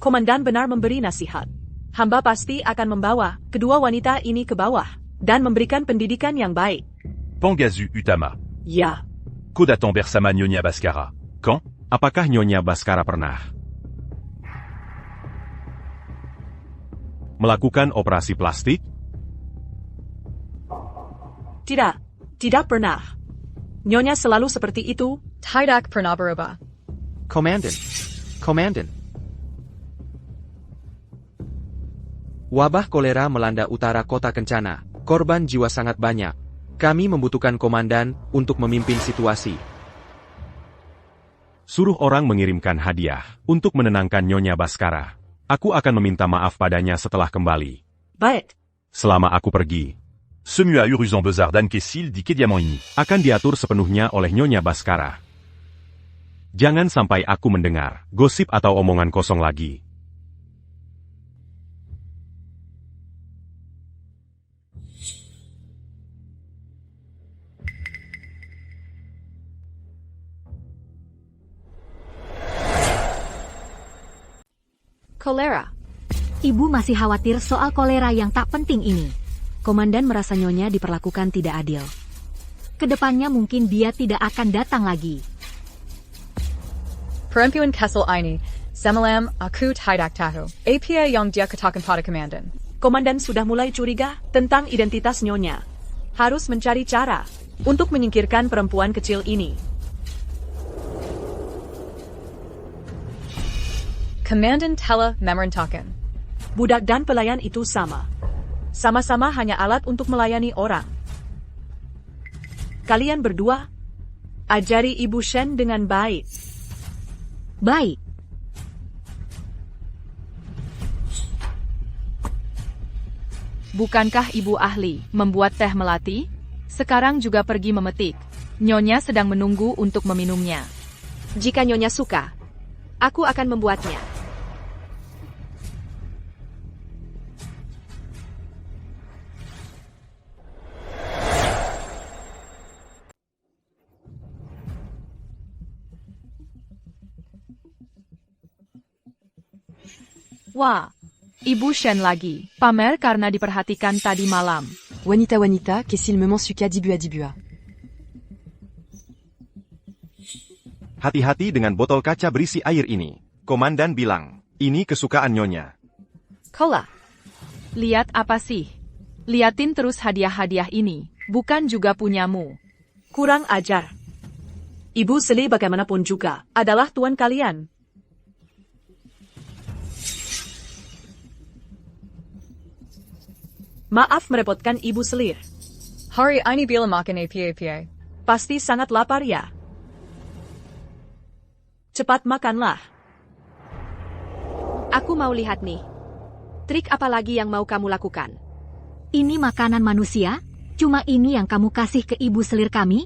Komandan benar memberi nasihat. Hamba pasti akan membawa kedua wanita ini ke bawah dan memberikan pendidikan yang baik. Pangazu Utama. Ya. Kodatan bersama Nyonya Baskara. Quand? Apakah Nyonya Baskara pernah melakukan operasi plastik? Tidak pernah. Nyonya selalu seperti itu. Tidak pernah berubah. Komandan. Wabah kolera melanda utara kota Kencana. Korban jiwa sangat banyak. Kami membutuhkan komandan untuk memimpin situasi. Suruh orang mengirimkan hadiah untuk menenangkan Nyonya Baskara. Aku akan meminta maaf padanya setelah kembali. Baik. Selama aku pergi, Semua Uruzan Bezard Dan Kessil di kediaman ini akan diatur sepenuhnya oleh Nyonya Baskara. Jangan sampai aku mendengar gosip atau omongan kosong lagi. Kolera. Ibu masih khawatir soal kolera yang tak penting ini. Komandan merasa Nyonya diperlakukan tidak adil. Kedepannya mungkin dia tidak akan datang lagi. Perempuan Kessel ini, semalam aku tidak tahu. Apa yang dia katakan pada komandan? Komandan sudah mulai curiga tentang identitas Nyonya. Harus mencari cara untuk menyingkirkan perempuan kecil ini. Komandan telah memerintahkan. Budak dan pelayan itu sama. Sama-sama hanya alat untuk melayani orang. Kalian berdua, ajari Ibu Shen dengan baik. Baik. Bukankah ibu ahli membuat teh melati? Sekarang juga pergi memetik. Nyonya sedang menunggu untuk meminumnya. Jika Nyonya suka, aku akan membuatnya. Wah, Ibu Shen lagi. Pamer karena diperhatikan tadi malam. Wanita, Kessil memang suka dibua-dibua. Hati-hati dengan botol kaca berisi air ini. Komandan bilang, ini kesukaan Nyonya. Kola. Lihat apa sih? Liatin terus hadiah-hadiah ini, bukan juga punyamu. Kurang ajar. Ibu Seli bagaimanapun juga adalah tuan kalian. Maaf merepotkan Ibu Selir. Hari ini bila makan apa-apa. Pasti sangat lapar ya. Cepat makanlah. Aku mau lihat nih. Trik apa lagi yang mau kamu lakukan? Ini makanan manusia? Cuma ini yang kamu kasih ke Ibu Selir kami?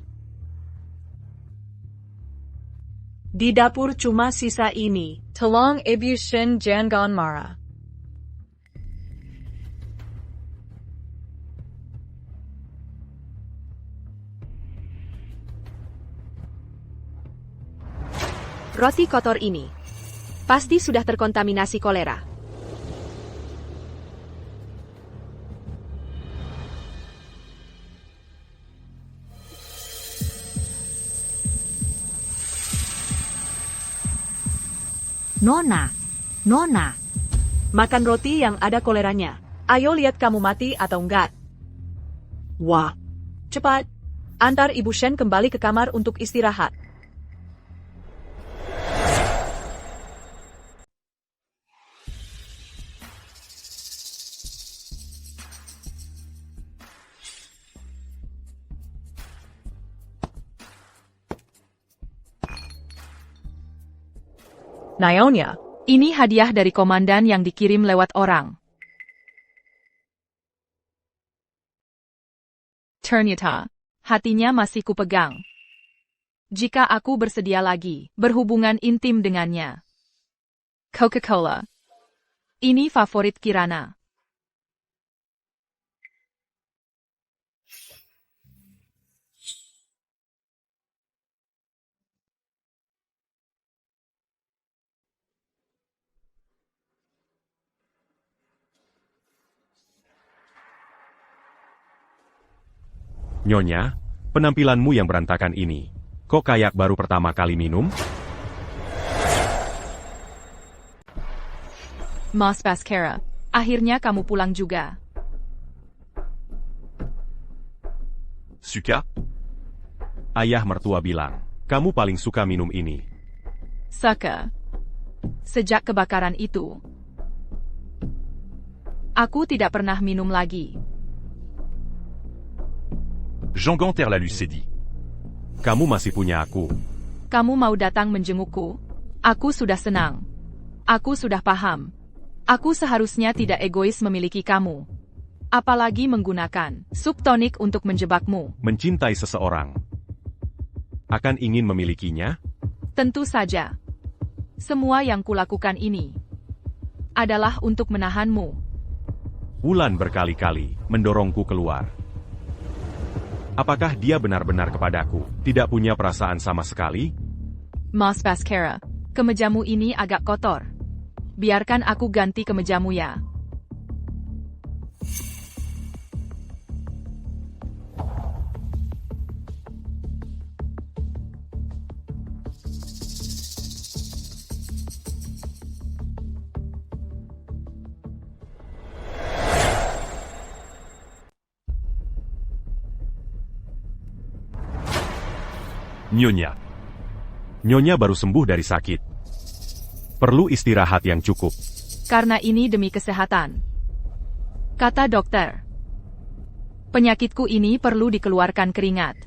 Di dapur cuma sisa ini. Tolong Ibu Shen jangan marah. Roti kotor ini pasti sudah terkontaminasi kolera. Nona. Makan roti yang ada koleranya. Ayo lihat kamu mati atau enggak. Wah, cepat. Antar Ibu Shen kembali ke kamar untuk istirahat. Nyonya, ini hadiah dari komandan yang dikirim lewat orang. Ternyata, hatinya masih kupegang. Jika aku bersedia lagi berhubungan intim dengannya. Coca-Cola. Ini favorit Kirana. Nyonya, penampilanmu yang berantakan ini, kok kayak baru pertama kali minum? Mas Baskara, akhirnya kamu pulang juga. Suka? Ayah mertua bilang, kamu paling suka minum ini. Suka. Sejak kebakaran itu, aku tidak pernah minum lagi. Jean Ganter la Lucédie. Kamu masih punya aku. Kamu mau datang menjengukku? Aku sudah senang. Aku sudah paham. Aku seharusnya tidak egois memiliki kamu. Apalagi menggunakan subtonik untuk menjebakmu. Mencintai seseorang. Akan ingin memilikinya? Tentu saja. Semua yang kulakukan ini adalah untuk menahanmu. Wulan berkali-kali mendorongku keluar. Apakah dia benar-benar kepadaku tidak punya perasaan sama sekali? Mas Baskara, kemejamu ini agak kotor. Biarkan aku ganti kemejamu ya. Nyonya. Nyonya baru sembuh dari sakit. Perlu istirahat yang cukup. Karena ini demi kesehatan. Kata dokter. Penyakitku ini perlu dikeluarkan keringat.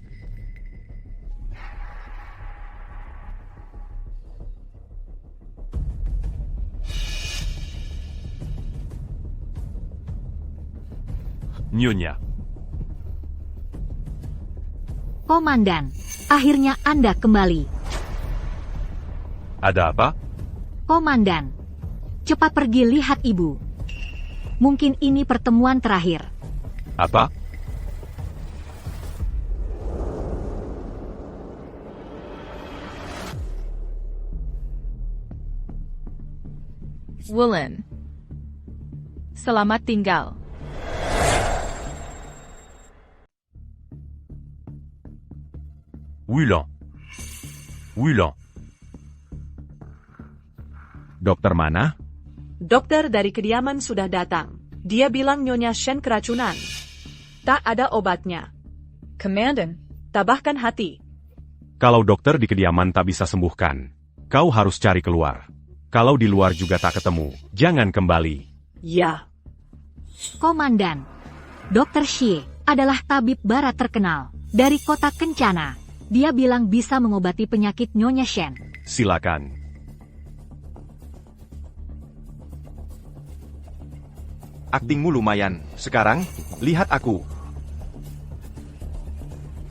Nyonya. Komandan, akhirnya Anda kembali. Ada apa? Komandan, cepat pergi lihat ibu. Mungkin ini pertemuan terakhir. Apa? Wulan. Selamat tinggal. Wulan. Wulan. Dokter mana? Dokter dari kediaman sudah datang. Dia bilang Nyonya Shen keracunan. Tak ada obatnya. Komandan, tabahkan hati. Kalau dokter di kediaman tak bisa sembuhkan, kau harus cari keluar. Kalau di luar juga tak ketemu, jangan kembali. Ya. Komandan, Dr. Xie adalah tabib barat terkenal dari kota Kencana. Dia bilang bisa mengobati penyakit Nyonya Shen. Silakan. Aktingmu lumayan. Sekarang, lihat aku.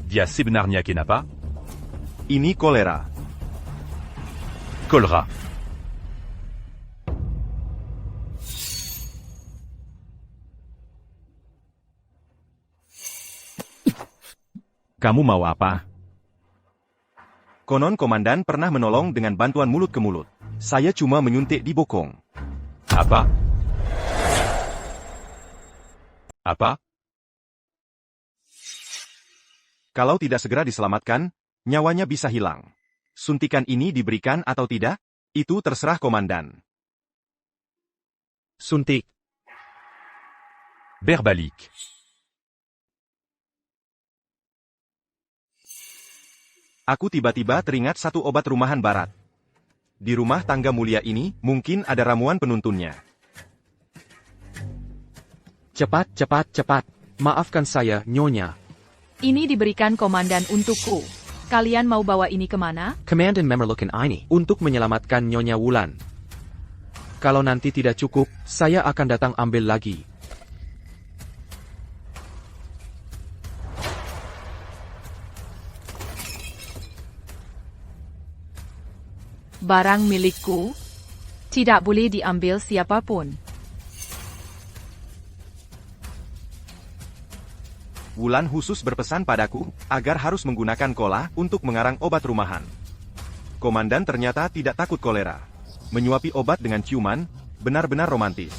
Dia sebenarnya kenapa? Ini kolera. Kolera. Kamu mau apa? Konon komandan pernah menolong dengan bantuan mulut ke mulut. Saya cuma menyuntik di bokong. Apa? Apa? Kalau tidak segera diselamatkan, nyawanya bisa hilang. Suntikan ini diberikan atau tidak, itu terserah komandan. Suntik. Berbalik. Aku tiba-tiba teringat satu obat rumahan barat. Di rumah tangga mulia ini, mungkin ada ramuan penuntunnya. Cepat, cepat, cepat. Maafkan saya, Nyonya. Ini diberikan komandan untukku. Kalian mau bawa ini kemana? Komandan memerlukan ini untuk menyelamatkan Nyonya Wulan. Kalau nanti tidak cukup, saya akan datang ambil lagi. Barang milikku tidak boleh diambil siapapun. Wulan khusus berpesan padaku, agar harus menggunakan kola untuk mengarang obat rumahan. Komandan ternyata tidak takut kolera. Menyuapi obat dengan ciuman, benar-benar romantis.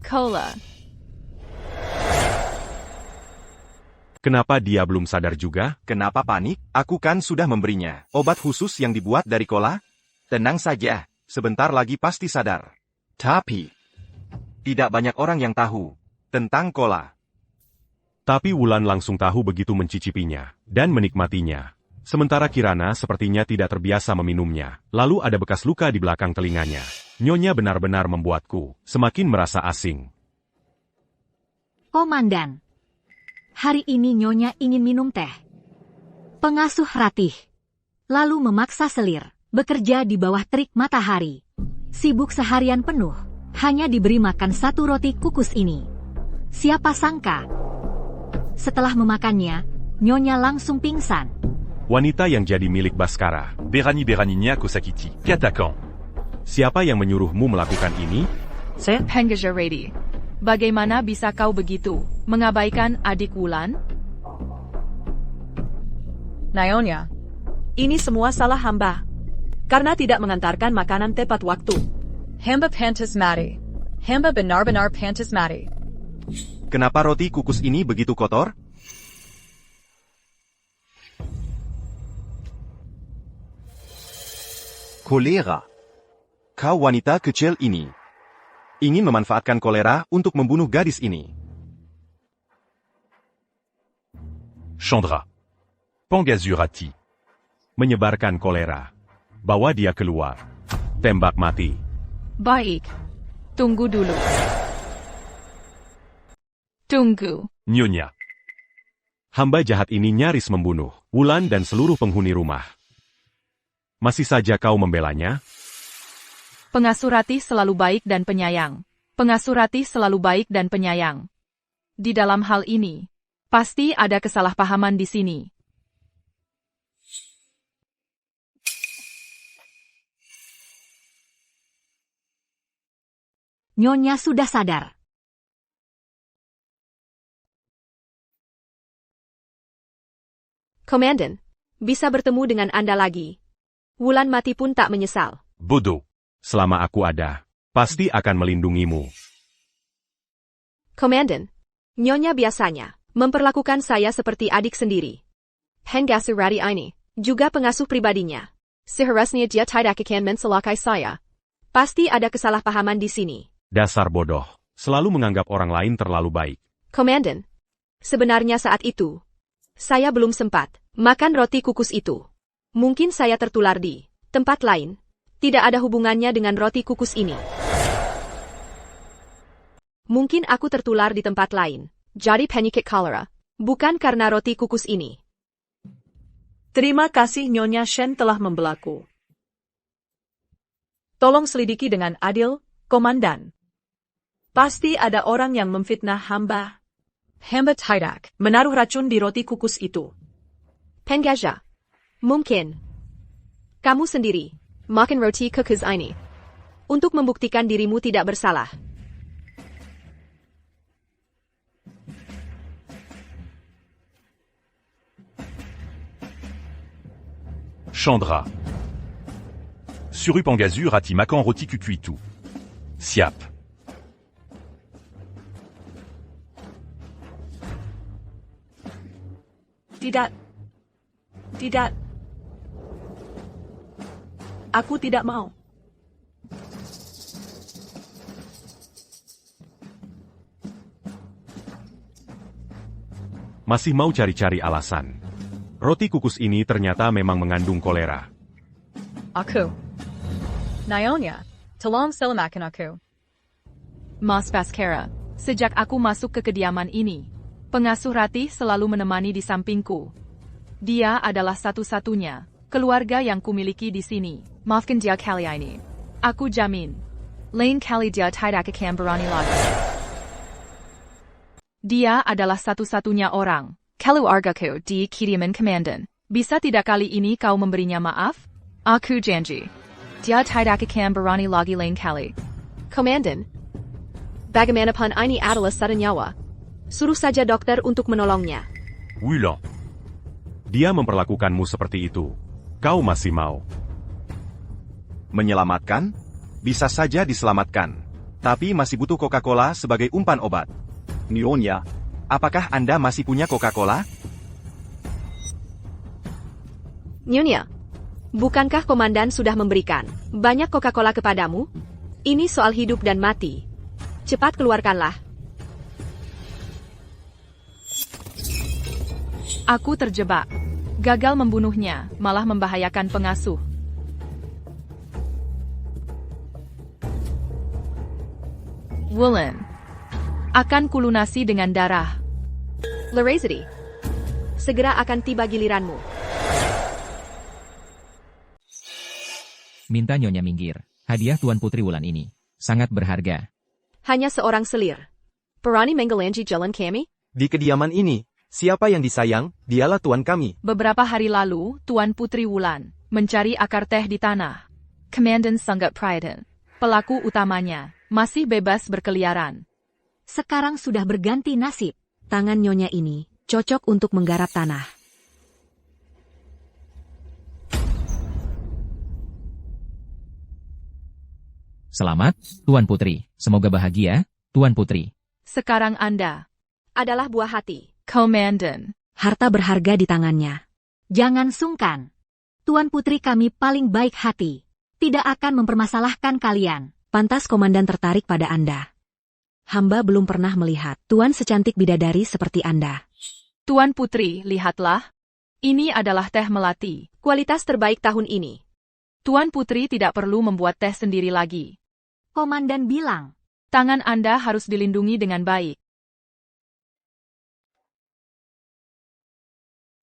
Cola. Kenapa dia belum sadar juga? Kenapa panik? Aku kan sudah memberinya obat khusus yang dibuat dari kola. Tenang saja, sebentar lagi pasti sadar. Tapi, tidak banyak orang yang tahu tentang kola. Tapi Wulan langsung tahu begitu mencicipinya dan menikmatinya. Sementara Kirana sepertinya tidak terbiasa meminumnya. Lalu ada bekas luka di belakang telinganya. Nyonya benar-benar membuatku semakin merasa asing. Komandan, hari ini Nyonya ingin minum teh. Pengasuh Ratih lalu memaksa selir, bekerja di bawah terik matahari. Sibuk seharian penuh, hanya diberi makan satu roti kukus ini. Siapa sangka, setelah memakannya, Nyonya langsung pingsan. Wanita yang jadi milik Baskara. Berani Beraninya Kosakiti. Katakan. Siapa yang menyuruhmu melakukan ini? Saya Pengajar Ready. Bagaimana bisa kau begitu mengabaikan adik Wulan? Nyonya, ini semua salah hamba. Karena tidak mengantarkan makanan tepat waktu. Hamba pantas mati. Hamba benar-benar pantas mati. Kenapa roti kukus ini begitu kotor? Kolera. Kau wanita kecil ini ingin memanfaatkan kolera untuk membunuh gadis ini. Chandra. Pangazurati. Menyebarkan kolera. Bawa dia keluar. Tembak mati. Baik. Tunggu dulu. Tunggu. Nyonya. Hamba jahat ini nyaris membunuh Wulan dan seluruh penghuni rumah. Masih saja kau membelanya? Pengasuh Ratih selalu baik dan penyayang. Pengasuh Ratih selalu baik dan penyayang. Di dalam hal ini, pasti ada kesalahpahaman di sini. Nyonya sudah sadar. Komandan, bisa bertemu dengan Anda lagi. Wulan mati pun tak menyesal. Bodoh. Selama aku ada, pasti akan melindungimu. Komandan, Nyonya biasanya memperlakukan saya seperti adik sendiri. Pengasuh Ratih ini juga pengasuh pribadinya. Seharusnya dia tidak akan mensalakai saya. Pasti ada kesalahpahaman di sini. Dasar bodoh. Selalu menganggap orang lain terlalu baik. Komandan, sebenarnya saat itu, saya belum sempat makan roti kukus itu. Mungkin saya tertular di tempat lain. Tidak ada hubungannya dengan roti kukus ini. Mungkin aku tertular di tempat lain. Jadi penyakit kolera. Bukan karena roti kukus ini. Terima kasih Nyonya Shen telah membelaku. Tolong selidiki dengan adil, Komandan. Pasti ada orang yang memfitnah hamba. Hamba tidak Menaruh racun di roti kukus itu. Pengaja. Mungkin. Kamu sendiri makan roti kukus ini. Untuk membuktikan dirimu tidak bersalah. Chandra. Surup en gazur ati makan roti cucuitu. Siap. Tidak. Tidak. Aku tidak mau. Masih mau cari-cari alasan. Roti kukus ini ternyata memang mengandung kolera. Aku. Nyonya, tolong selamatkan aku. Mas Baskara, sejak aku masuk ke kediaman ini, pengasuh Ratih selalu menemani di sampingku. Dia adalah satu-satunya keluarga yang kumiliki di sini. Maafkan dia kali ini. Aku jamin, lain kali dia tidak akan berani lagi. Dia adalah satu-satunya orang keluargaku di kediaman Komandan. Bisa tidak kali ini kau memberinya maaf? Aku janji. Dia tidak akan berani lagi lain kali. Komandan, bagaimanapun ini adalah satu nyawa. Suruh saja dokter untuk menolongnya. Wulan. Dia memperlakukanmu seperti itu. Kau masih mau? Menyelamatkan? Bisa saja diselamatkan. Tapi masih butuh Coca-Cola sebagai umpan obat. Nyonya, apakah Anda masih punya Coca-Cola? Nyonya, bukankah komandan sudah memberikan banyak Coca-Cola kepadamu? Ini soal hidup dan mati. Cepat keluarkanlah. Aku terjebak. Gagal membunuhnya, malah membahayakan pengasuh. Wulan. Akan kulunasi dengan darah. Larazity. Segera akan tiba giliranmu. Minta Nyonya minggir. Hadiah Tuan Putri Wulan ini sangat berharga. Hanya seorang selir. Perani menggelanji jalan kami? Di kediaman ini, siapa yang disayang, dialah tuan kami. Beberapa hari lalu, Tuan Putri Wulan mencari akar teh di tanah. Komandan Sanggat Priaden, pelaku utamanya, masih bebas berkeliaran. Sekarang sudah berganti nasib. Tangan Nyonya ini cocok untuk menggarap tanah. Selamat, Tuan Putri. Semoga bahagia, Tuan Putri. Sekarang Anda adalah buah hati. Komandan. Harta berharga di tangannya. Jangan sungkan. Tuan Putri kami paling baik hati. Tidak akan mempermasalahkan kalian. Pantas Komandan tertarik pada Anda. Hamba belum pernah melihat Tuan secantik bidadari seperti Anda. Tuan Putri, lihatlah. Ini adalah teh melati. Kualitas terbaik tahun ini. Tuan Putri tidak perlu membuat teh sendiri lagi. Komandan bilang, tangan Anda harus dilindungi dengan baik.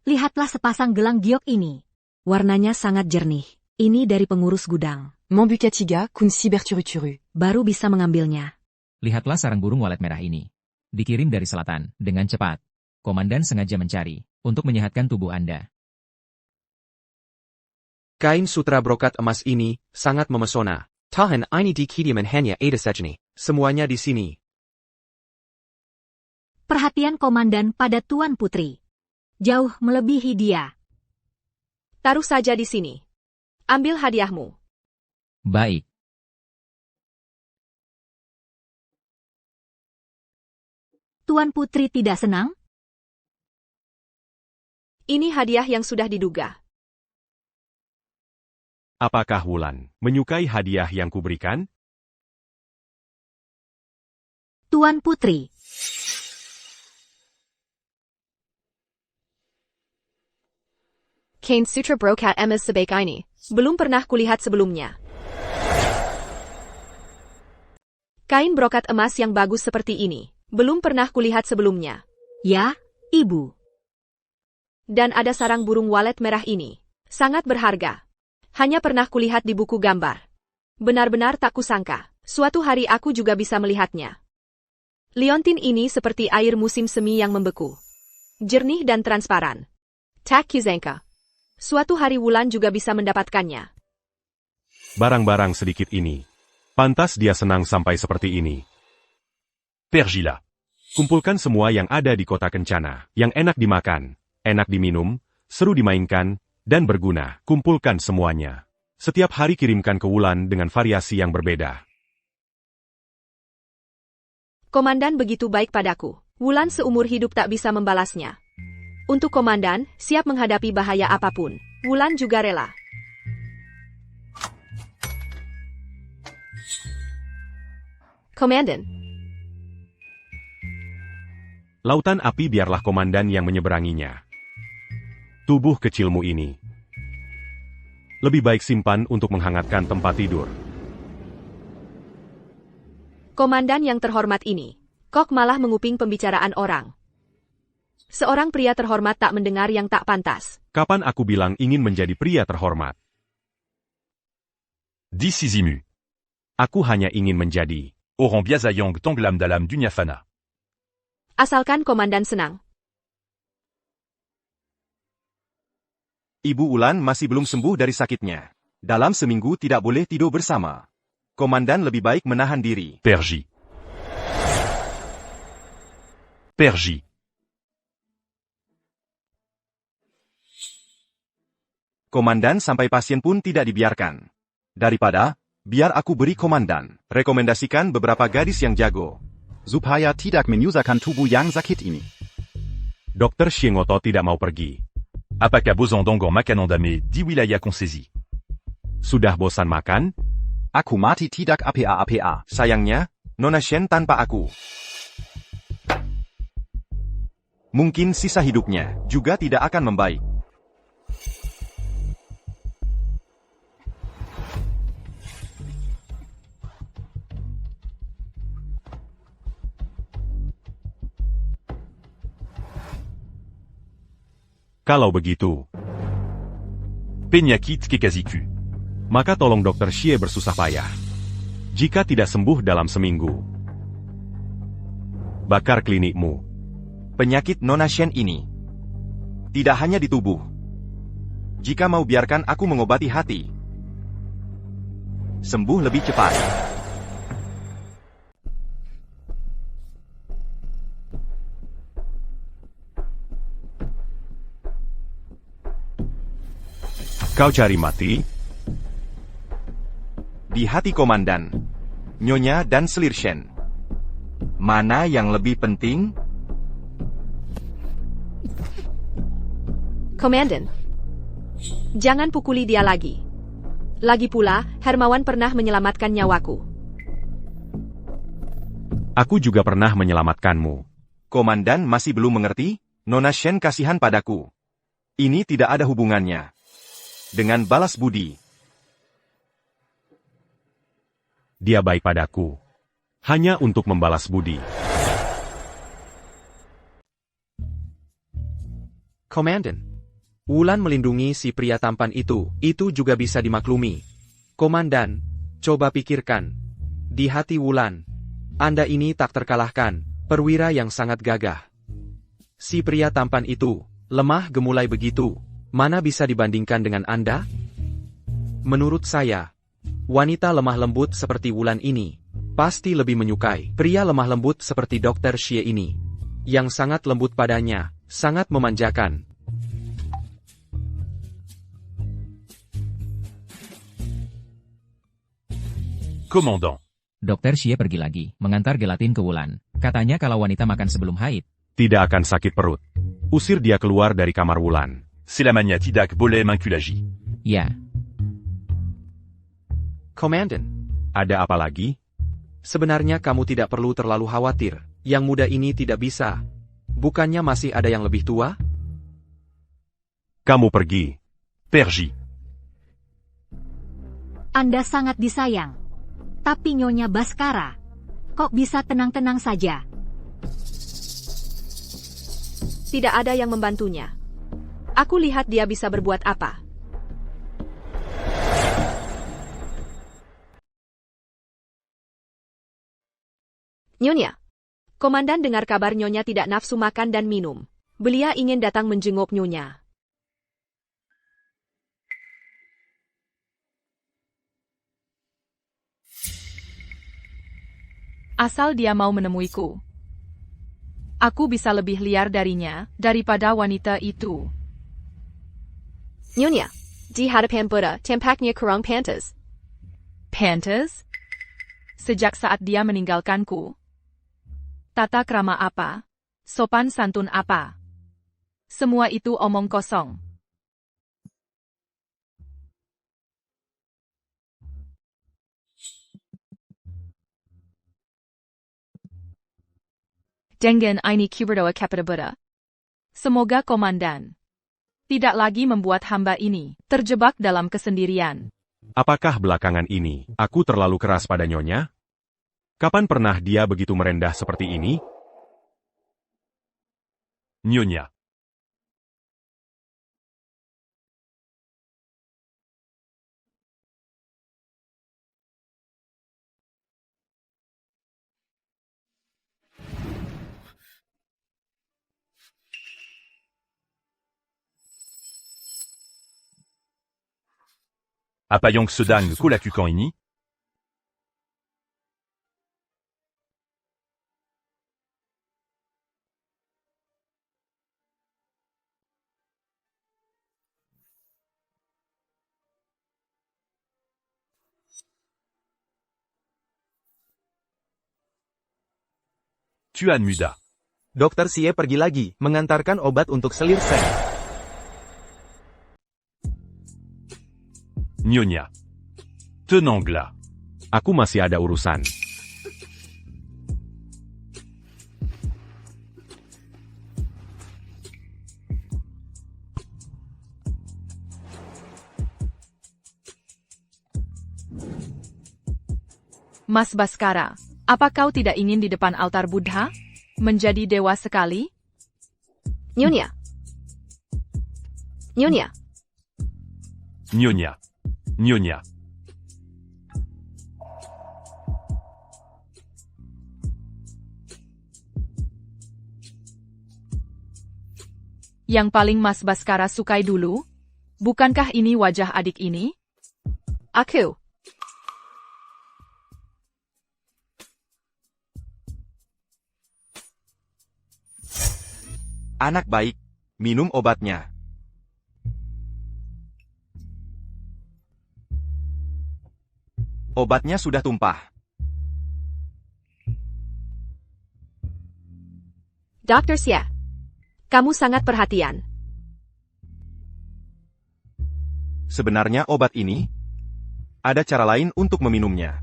Lihatlah sepasang gelang giok ini. Warnanya sangat jernih. Ini dari pengurus gudang. Mambukatiga kun siberturuturu. Baru bisa mengambilnya. Lihatlah sarang burung walet merah ini. Dikirim dari selatan, dengan cepat. Komandan sengaja mencari, untuk menyehatkan tubuh Anda. Kain sutra brokat emas ini sangat memesona. Tahan ini di kediaman hanya ada sejni. Semuanya di sini. Perhatian Komandan pada Tuan Putri. Jauh melebihi dia. Taruh saja di sini. Ambil hadiahmu. Baik. Tuan Putri tidak senang? Ini hadiah yang sudah diduga. Apakah Wulan menyukai hadiah yang kuberikan? Tuan Putri. Kain Sutra Brokat emas sebaik ini. Belum pernah kulihat sebelumnya. Kain brokat emas yang bagus seperti ini. Belum pernah kulihat sebelumnya. Ya, Ibu. Dan ada sarang burung walet merah ini. Sangat berharga. Hanya pernah kulihat di buku gambar. Benar-benar tak kusangka. Suatu hari aku juga bisa melihatnya. Liontin ini seperti air musim semi yang membeku. Jernih dan transparan. Tak kusangka. Suatu hari Wulan juga bisa mendapatkannya. Barang-barang sedikit ini. Pantas dia senang sampai seperti ini. Pergila. Kumpulkan semua yang ada di kota Kencana. Yang enak dimakan, enak diminum, seru dimainkan, dan berguna. Kumpulkan semuanya. Setiap hari kirimkan ke Wulan dengan variasi yang berbeda. Komandan begitu baik padaku. Wulan seumur hidup tak bisa membalasnya. Untuk komandan, siap menghadapi bahaya apapun. Wulan juga rela. Komandan. Lautan api biarlah komandan yang menyeberanginya. Tubuh kecilmu ini. Lebih baik simpan untuk menghangatkan tempat tidur. Komandan yang terhormat ini. Kok malah menguping pembicaraan orang. Seorang pria terhormat tak mendengar yang tak pantas. Kapan aku bilang ingin menjadi pria terhormat? Disizimu. Aku hanya ingin menjadi Orang biazayang tanglam dalam dunia fana. Asalkan komandan senang. Ibu Wulan masih belum sembuh dari sakitnya. Dalam seminggu tidak boleh tidur bersama. Komandan lebih baik menahan diri. Pergi. Pergi. Komandan sampai pasien pun tidak dibiarkan. Daripada, biar aku beri komandan. Rekomendasikan beberapa gadis yang jago. Supaya tidak menyusahkan tubuh yang sakit ini. Dokter Shiengoto tidak mau pergi. Apakah bosan dengan makanan dame di wilayah konsesi? Sudah bosan makan? Aku mati tidak apa-apa. Sayangnya, Nona Shen tanpa aku. Mungkin sisa hidupnya juga tidak akan membaik. Kalau begitu, Penyakit kekaziku. maka tolong Dokter Xie bersusah payah. Jika tidak sembuh dalam seminggu, bakar klinikmu. Penyakit Nona Shen ini tidak hanya di tubuh. Jika mau biarkan aku mengobati hati, sembuh lebih cepat. Kau cari mati? Di hati komandan, Nyonya dan Selir Shen. Mana yang lebih penting? Komandan. Jangan pukuli dia lagi. Lagi pula, Hermawan pernah menyelamatkan nyawaku. Aku juga pernah menyelamatkanmu. Komandan masih belum mengerti? Nona Shen kasihan padaku. Ini tidak ada hubungannya dengan balas budi. Dia baik padaku. Hanya untuk membalas budi. Komandan. Wulan melindungi si pria tampan itu juga bisa dimaklumi. Komandan, coba pikirkan. Di hati Wulan, Anda ini tak terkalahkan, perwira yang sangat gagah. Si pria tampan itu, lemah gemulai begitu, mana bisa dibandingkan dengan Anda? Menurut saya, wanita lemah lembut seperti Wulan ini, pasti lebih menyukai pria lemah lembut seperti Dr. Xie ini, yang sangat lembut padanya, sangat memanjakan. Komandan. Dokter Xie pergi lagi, mengantar gelatin ke Wulan. Katanya kalau wanita makan sebelum haid, tidak akan sakit perut. Usir dia keluar dari kamar Wulan. C'est la mania tidak boleh mengkulaji. Ya. Komandan. Ada apa lagi? Sebenarnya kamu tidak perlu terlalu khawatir, yang muda ini tidak bisa. Bukannya masih ada yang lebih tua? Kamu pergi. Pergi. Anda sangat disayang. Tapi Nyonya Baskara, kok bisa tenang-tenang saja? Tidak ada yang membantunya. Aku lihat dia bisa berbuat apa. Nyonya, Komandan dengar kabar Nyonya tidak nafsu makan dan minum. Belia ingin datang menjenguk Nyonya. Asal dia mau menemuiku. Aku bisa lebih liar darinya, daripada wanita itu. Nyonya, di hadapan Buddha, tampaknya kurang pantas. Pantas? Sejak saat dia meninggalkanku. Tata krama apa? Sopan santun apa? Semua itu omong kosong. Dengan ini berdoa kepada Buddha. Semoga Komandan tidak lagi membuat hamba ini terjebak dalam kesendirian. Apakah belakangan ini aku terlalu keras pada Nyonya? Kapan pernah dia begitu merendah seperti ini? Nyonya. Apa yang sedang kulakukan ini? Tuan muda. Dokter Xie pergi lagi, mengantarkan obat untuk selir Sen. Nyonya. Tenanglah. Aku masih ada urusan. Mas Baskara, apa kau tidak ingin di depan altar Buddha? Menjadi dewa sekali? Nyonya. Nyonya. Nyonya. Nyonya. Yang paling Mas Baskara sukai dulu? Bukankah ini wajah adik ini? Aku. Anak baik, minum obatnya. Obatnya sudah tumpah. Dr. Xie, kamu sangat perhatian. Sebenarnya obat ini, ada cara lain untuk meminumnya.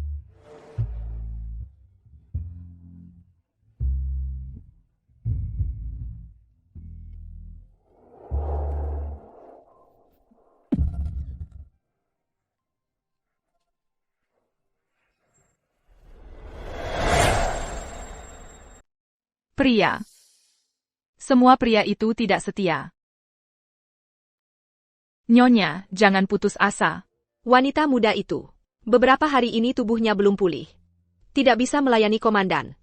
Pria. Semua pria itu tidak setia. Nyonya, jangan putus asa. Wanita muda itu. Beberapa hari ini tubuhnya belum pulih. Tidak bisa melayani komandan.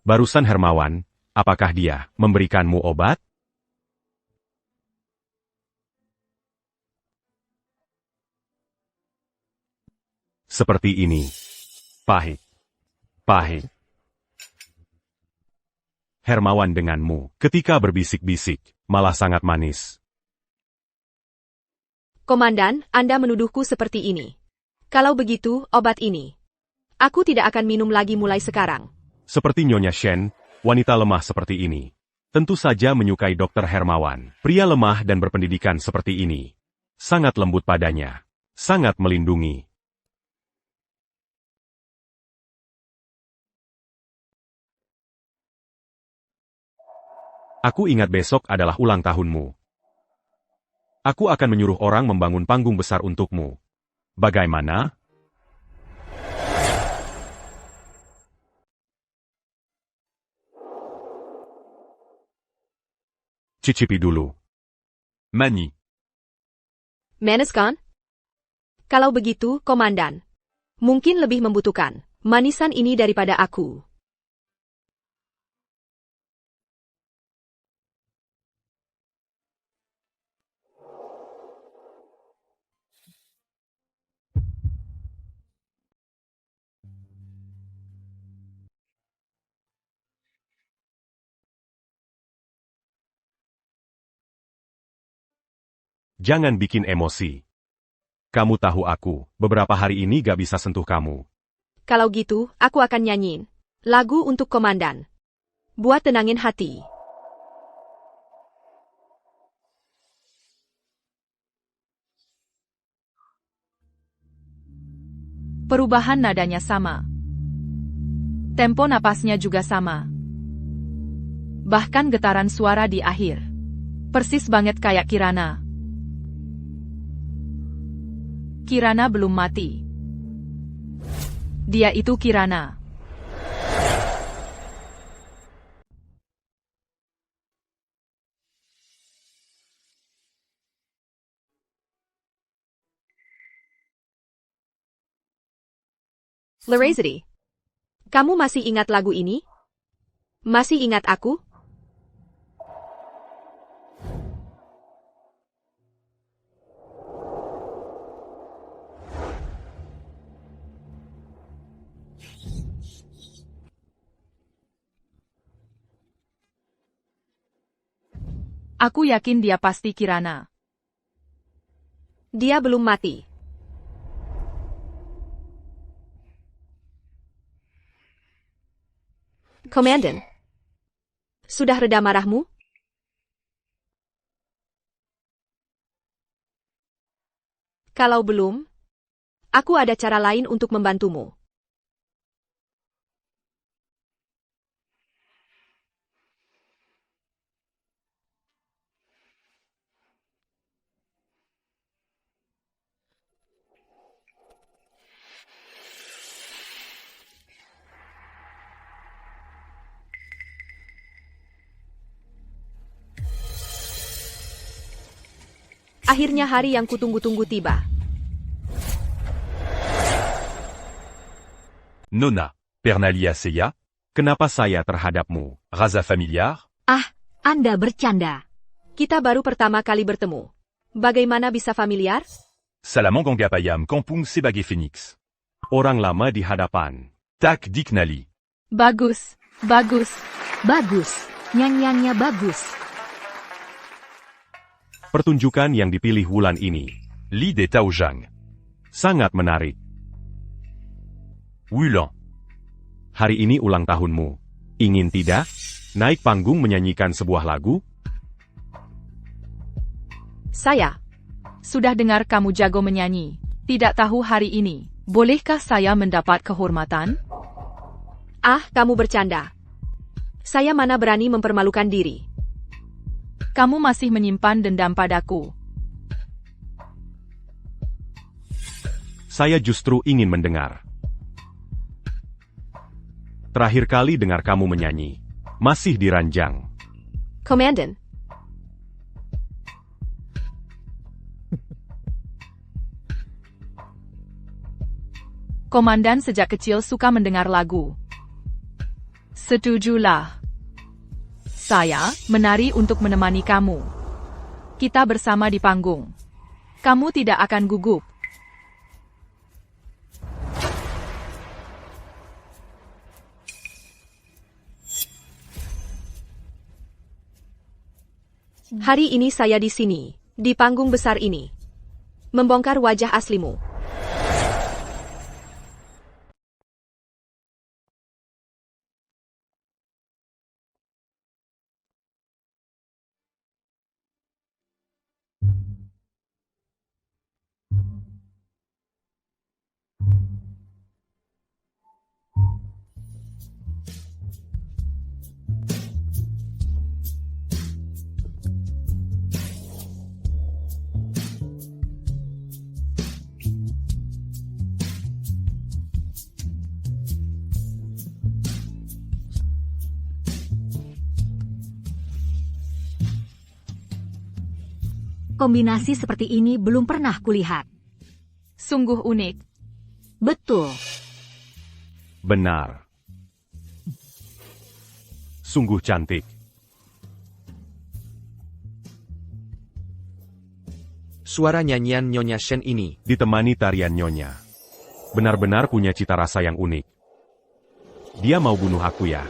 Barusan Hermawan, apakah dia memberikanmu obat? Seperti ini. Pahit. Pahit. Hermawan denganmu, ketika berbisik-bisik, malah sangat manis. Komandan, Anda menuduhku seperti ini. Kalau begitu, obat ini. Aku tidak akan minum lagi mulai sekarang. Seperti Nyonya Shen, wanita lemah seperti ini. Tentu saja menyukai Dr. Hermawan, pria lemah dan berpendidikan seperti ini. Sangat lembut padanya. Sangat melindungi. Aku ingat besok adalah ulang tahunmu. Aku akan menyuruh orang membangun panggung besar untukmu. Bagaimana? Cicipi dulu. Mani. Manes kan? Kalau begitu, Komandan. Mungkin lebih membutuhkan manisan ini daripada aku. Jangan bikin emosi. Kamu tahu aku, beberapa hari ini gak bisa sentuh kamu. Kalau gitu, aku akan nyanyiin lagu untuk Komandan. Buat tenangin hati. Perubahan nadanya sama. Tempo napasnya juga sama. Bahkan getaran suara di akhir. Persis banget kayak Kirana. Kirana belum mati. Dia itu Kirana. Lerazity. Kamu masih ingat lagu ini? Masih ingat aku? Aku yakin dia pasti Kirana. Dia belum mati. Komandan. Sudah reda marahmu? Kalau belum, aku ada cara lain untuk membantumu. Akhirnya hari yang kutunggu-tunggu tiba. Nona. Pernalia Seya. Kenapa saya terhadapmu? Raza familiar. Ah, Anda bercanda. Kita baru pertama kali bertemu. Bagaimana bisa familiar? Salamangangapayam Kampung Sebage Phoenix. Orang lama di hadapan. Tak Diknali. Bagus, bagus. Bagus. Nyanyiannya bagus. Pertunjukan yang dipilih Wulan ini. Li de Taojang. Sangat menarik. Wulan. Hari ini ulang tahunmu. Ingin tidak? Naik panggung menyanyikan sebuah lagu? Saya sudah dengar kamu jago menyanyi. Tidak tahu hari ini, bolehkah saya mendapat kehormatan? Ah, kamu bercanda. Saya mana berani mempermalukan diri. Kamu masih menyimpan dendam padaku. Saya justru ingin mendengar. Terakhir kali dengar kamu menyanyi. Masih di ranjang. Komandan. Komandan sejak kecil suka mendengar lagu. Setujulah. Saya menari untuk menemani kamu. Kita bersama di panggung. Kamu tidak akan gugup. Hari ini saya di sini, di panggung besar ini. Membongkar wajah aslimu. Kombinasi seperti ini belum pernah kulihat. Sungguh unik. Betul. Benar. Sungguh cantik. Suara nyanyian Nyonya Shen ini ditemani tarian Nyonya. Benar-benar punya cita rasa yang unik. Dia mau bunuh aku ya?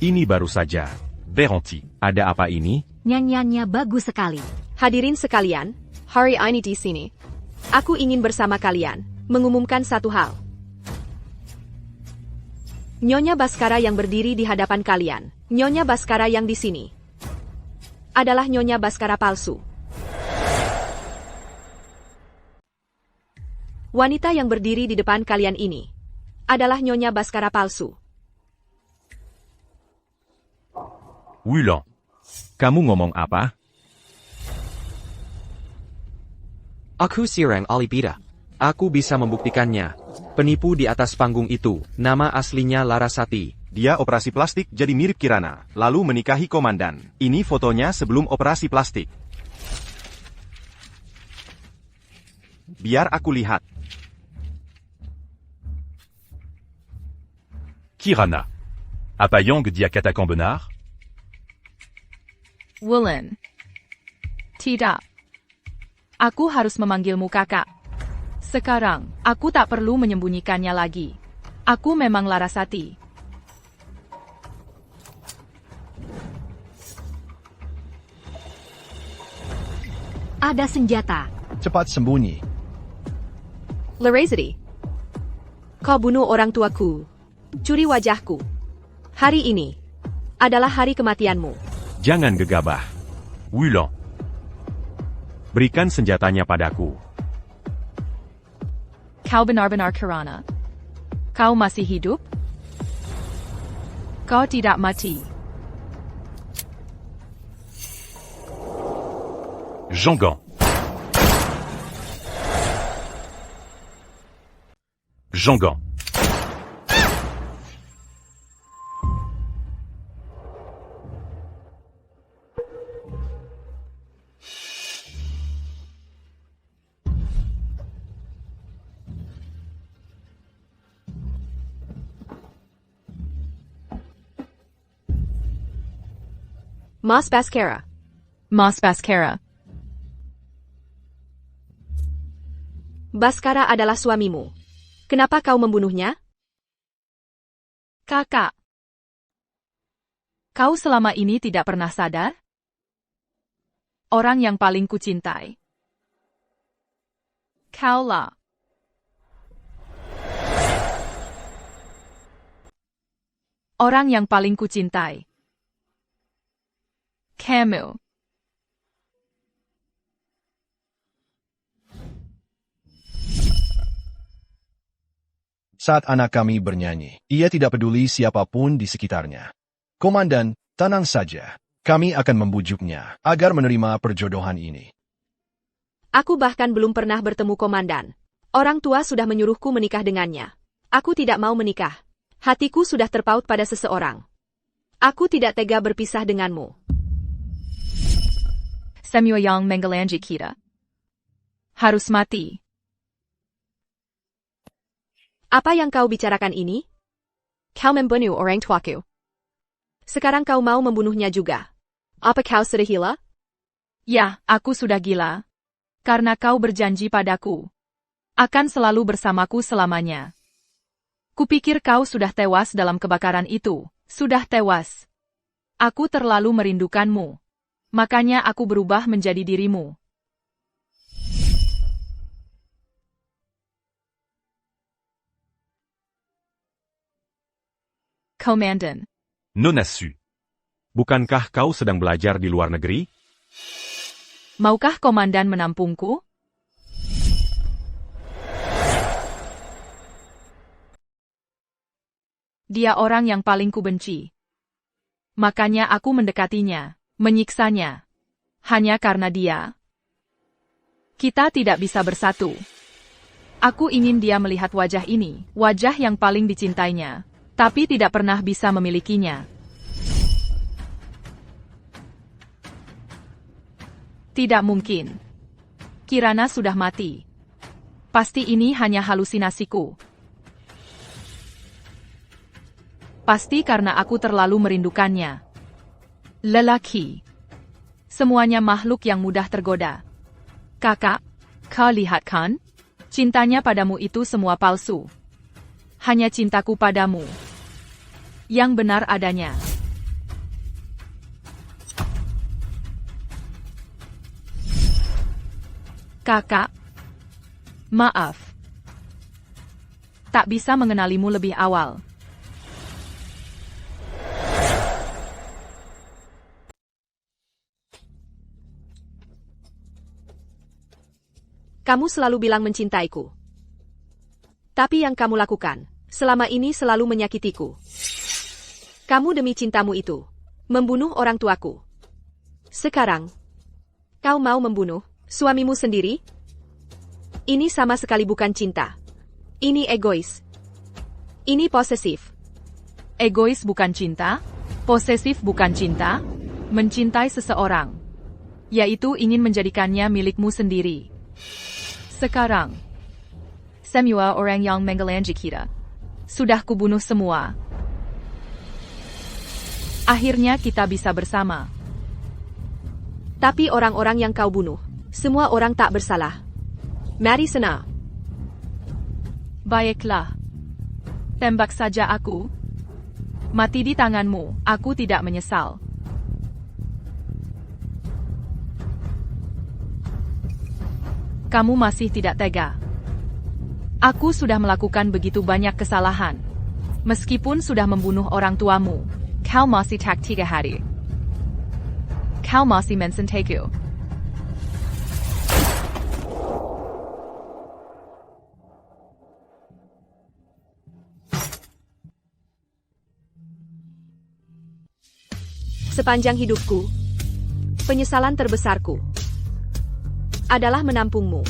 Ini baru saja. Veranti. Ada apa ini? Nyanyiannya bagus sekali. Hadirin sekalian, hari ini di sini. Aku ingin bersama kalian mengumumkan satu hal. Nyonya Baskara yang berdiri di hadapan kalian, Nyonya Baskara yang di sini, adalah Nyonya Baskara palsu. Wanita yang berdiri di depan kalian ini adalah Nyonya Baskara palsu. Wulan, kamu ngomong apa? Aku Sirang Alibida. Aku bisa membuktikannya. Penipu di atas panggung itu, nama aslinya Larasati. Dia operasi plastik jadi mirip Kirana, lalu menikahi komandan. Ini fotonya sebelum operasi plastik. Biar aku lihat. Kirana. Apa Yang dia katakan benar? Wulan. Tidak. Aku harus memanggilmu kakak. Sekarang, aku tak perlu menyembunyikannya lagi. Aku memang Larasati. Ada senjata. Cepat sembunyi. Larasati, kau bunuh orang tuaku, curi wajahku. Hari ini adalah hari kematianmu. Jangan gegabah. Wulan. Berikan senjatanya padaku. Kau benar-benar Kirana. Kau masih hidup? Kau tidak mati. Jangan. Jangan. Mas Baskara. Mas Baskara. Baskara adalah suamimu. Kenapa kau membunuhnya? Kakak. Kau selama ini tidak pernah sadar? Orang yang paling kucintai. Kaulah. Orang yang paling kucintai. Kamu. Saat anak kami bernyanyi, ia tidak peduli siapapun di sekitarnya. Komandan, tenang saja. Kami akan membujuknya agar menerima perjodohan ini. Aku bahkan belum pernah bertemu komandan. Orang tua sudah menyuruhku menikah dengannya. Aku tidak mau menikah. Hatiku sudah terpaut pada seseorang. Aku tidak tega berpisah denganmu. Semua yang menggelanji kita harus mati. Apa yang kau bicarakan ini? Kau membunuh orang tuaku. Sekarang kau mau membunuhnya juga. Apa kau sudah gila? Ya, aku sudah gila. Karena kau berjanji padaku. Akan selalu bersamaku selamanya. Kupikir kau sudah tewas dalam kebakaran itu. Sudah tewas. Aku terlalu merindukanmu. Makanya aku berubah menjadi dirimu. Komandan. Nona Su. Bukankah kau sedang belajar di luar negeri? Maukah komandan menampungku? Dia orang yang paling kubenci. Makanya aku mendekatinya. Menyiksanya. Hanya karena dia, kita tidak bisa bersatu. Aku ingin dia melihat wajah ini, wajah yang paling dicintainya, tapi tidak pernah bisa memilikinya. Tidak mungkin. Kirana sudah mati. Pasti ini hanya halusinasiku. Pasti karena aku terlalu merindukannya. Lelaki. Semuanya makhluk yang mudah tergoda. Kakak, kau lihat kan? Cintanya padamu itu semua palsu. Hanya cintaku padamu yang benar adanya. Kakak, maaf. Tak bisa mengenalimu lebih awal. Kamu selalu bilang mencintaiku. Tapi yang kamu lakukan selama ini selalu menyakitiku. Kamu demi cintamu itu membunuh orang tuaku. Sekarang, kau mau membunuh suamimu sendiri? Ini sama sekali bukan cinta. Ini egois. Ini posesif. Egois bukan cinta? Posesif bukan cinta? Mencintai seseorang, yaitu ingin menjadikannya milikmu sendiri. Sekarang, semua orang yang menggelanji kita sudah kubunuh semua. Akhirnya kita bisa bersama. Tapi orang-orang yang kau bunuh, semua orang tak bersalah. Mari sana. Baiklah. Tembak saja aku. Mati di tanganmu, aku tidak menyesal. Kamu masih tidak tega. Aku sudah melakukan begitu banyak kesalahan. Meskipun sudah membunuh orang tuamu, kau masih tak 3 hari. Kau masih mencintaiku. Sepanjang hidupku, penyesalan terbesarku adalah menampungmu.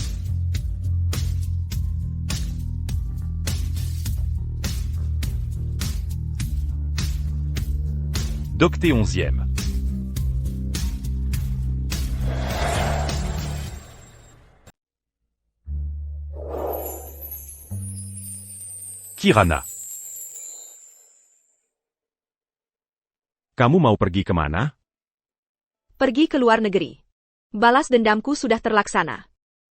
Docté 11e. Kirana. Kamu mau pergi kemana? Pergi ke luar negeri. Balas dendamku sudah terlaksana.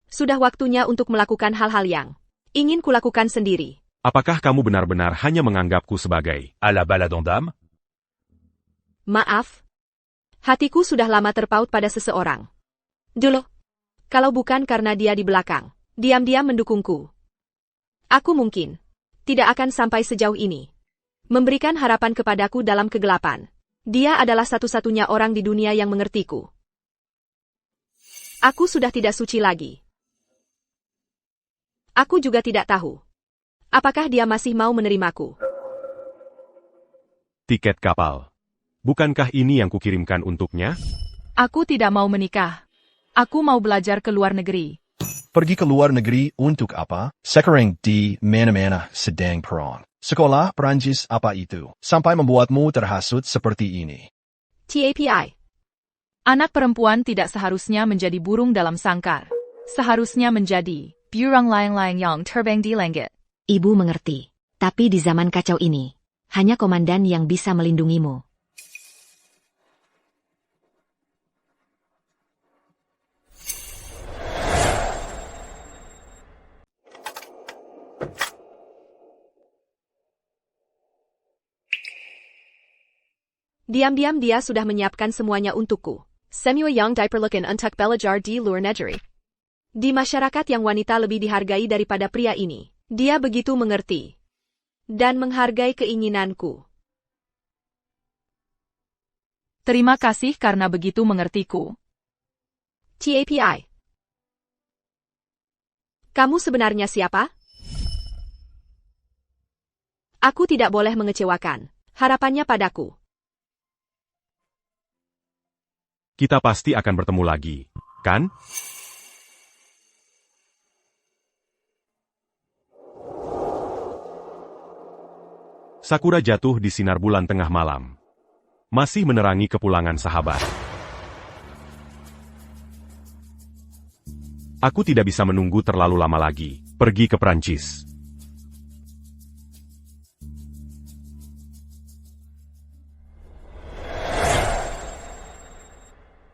Sudah waktunya untuk melakukan hal-hal yang ingin kulakukan sendiri. Apakah kamu benar-benar hanya menganggapku sebagai à la balade en dame? Maaf. Hatiku sudah lama terpaut pada seseorang. Dulu. Kalau bukan karena dia di belakang, diam-diam mendukungku, aku mungkin tidak akan sampai sejauh ini. Memberikan harapan kepadaku dalam kegelapan. Dia adalah satu-satunya orang di dunia yang mengertiku. Aku sudah tidak suci lagi. Aku juga tidak tahu apakah dia masih mau menerimaku. tiket kapal? Bukankah ini yang kukirimkan untuknya? Aku tidak mau menikah. Aku mau belajar ke luar negeri. Pergi ke luar negeri untuk apa? Sekarang di mana-mana sedang perang. Sekolah Perancis apa itu? Sampai membuatmu terhasut seperti ini. TAPI. Anak perempuan tidak seharusnya menjadi burung dalam sangkar. Seharusnya menjadi burung layang-layang yang terbang di langit. Ibu mengerti. Tapi di zaman kacau ini, hanya komandan yang bisa melindungimu. Diam-diam dia sudah menyiapkan semuanya untukku. Semua yang diperlukan untuk belajar di luar negeri. Di masyarakat yang wanita lebih dihargai daripada pria ini, dia begitu mengerti dan menghargai keinginanku. Terima kasih karena begitu mengertiku. TAPI. Kamu sebenarnya siapa? Aku tidak boleh mengecewakan harapannya padaku. Kita pasti akan bertemu lagi, kan? Sakura jatuh di sinar bulan tengah malam. Masih menerangi kepulangan sahabat. Aku tidak bisa menunggu terlalu lama lagi. Pergi ke Prancis.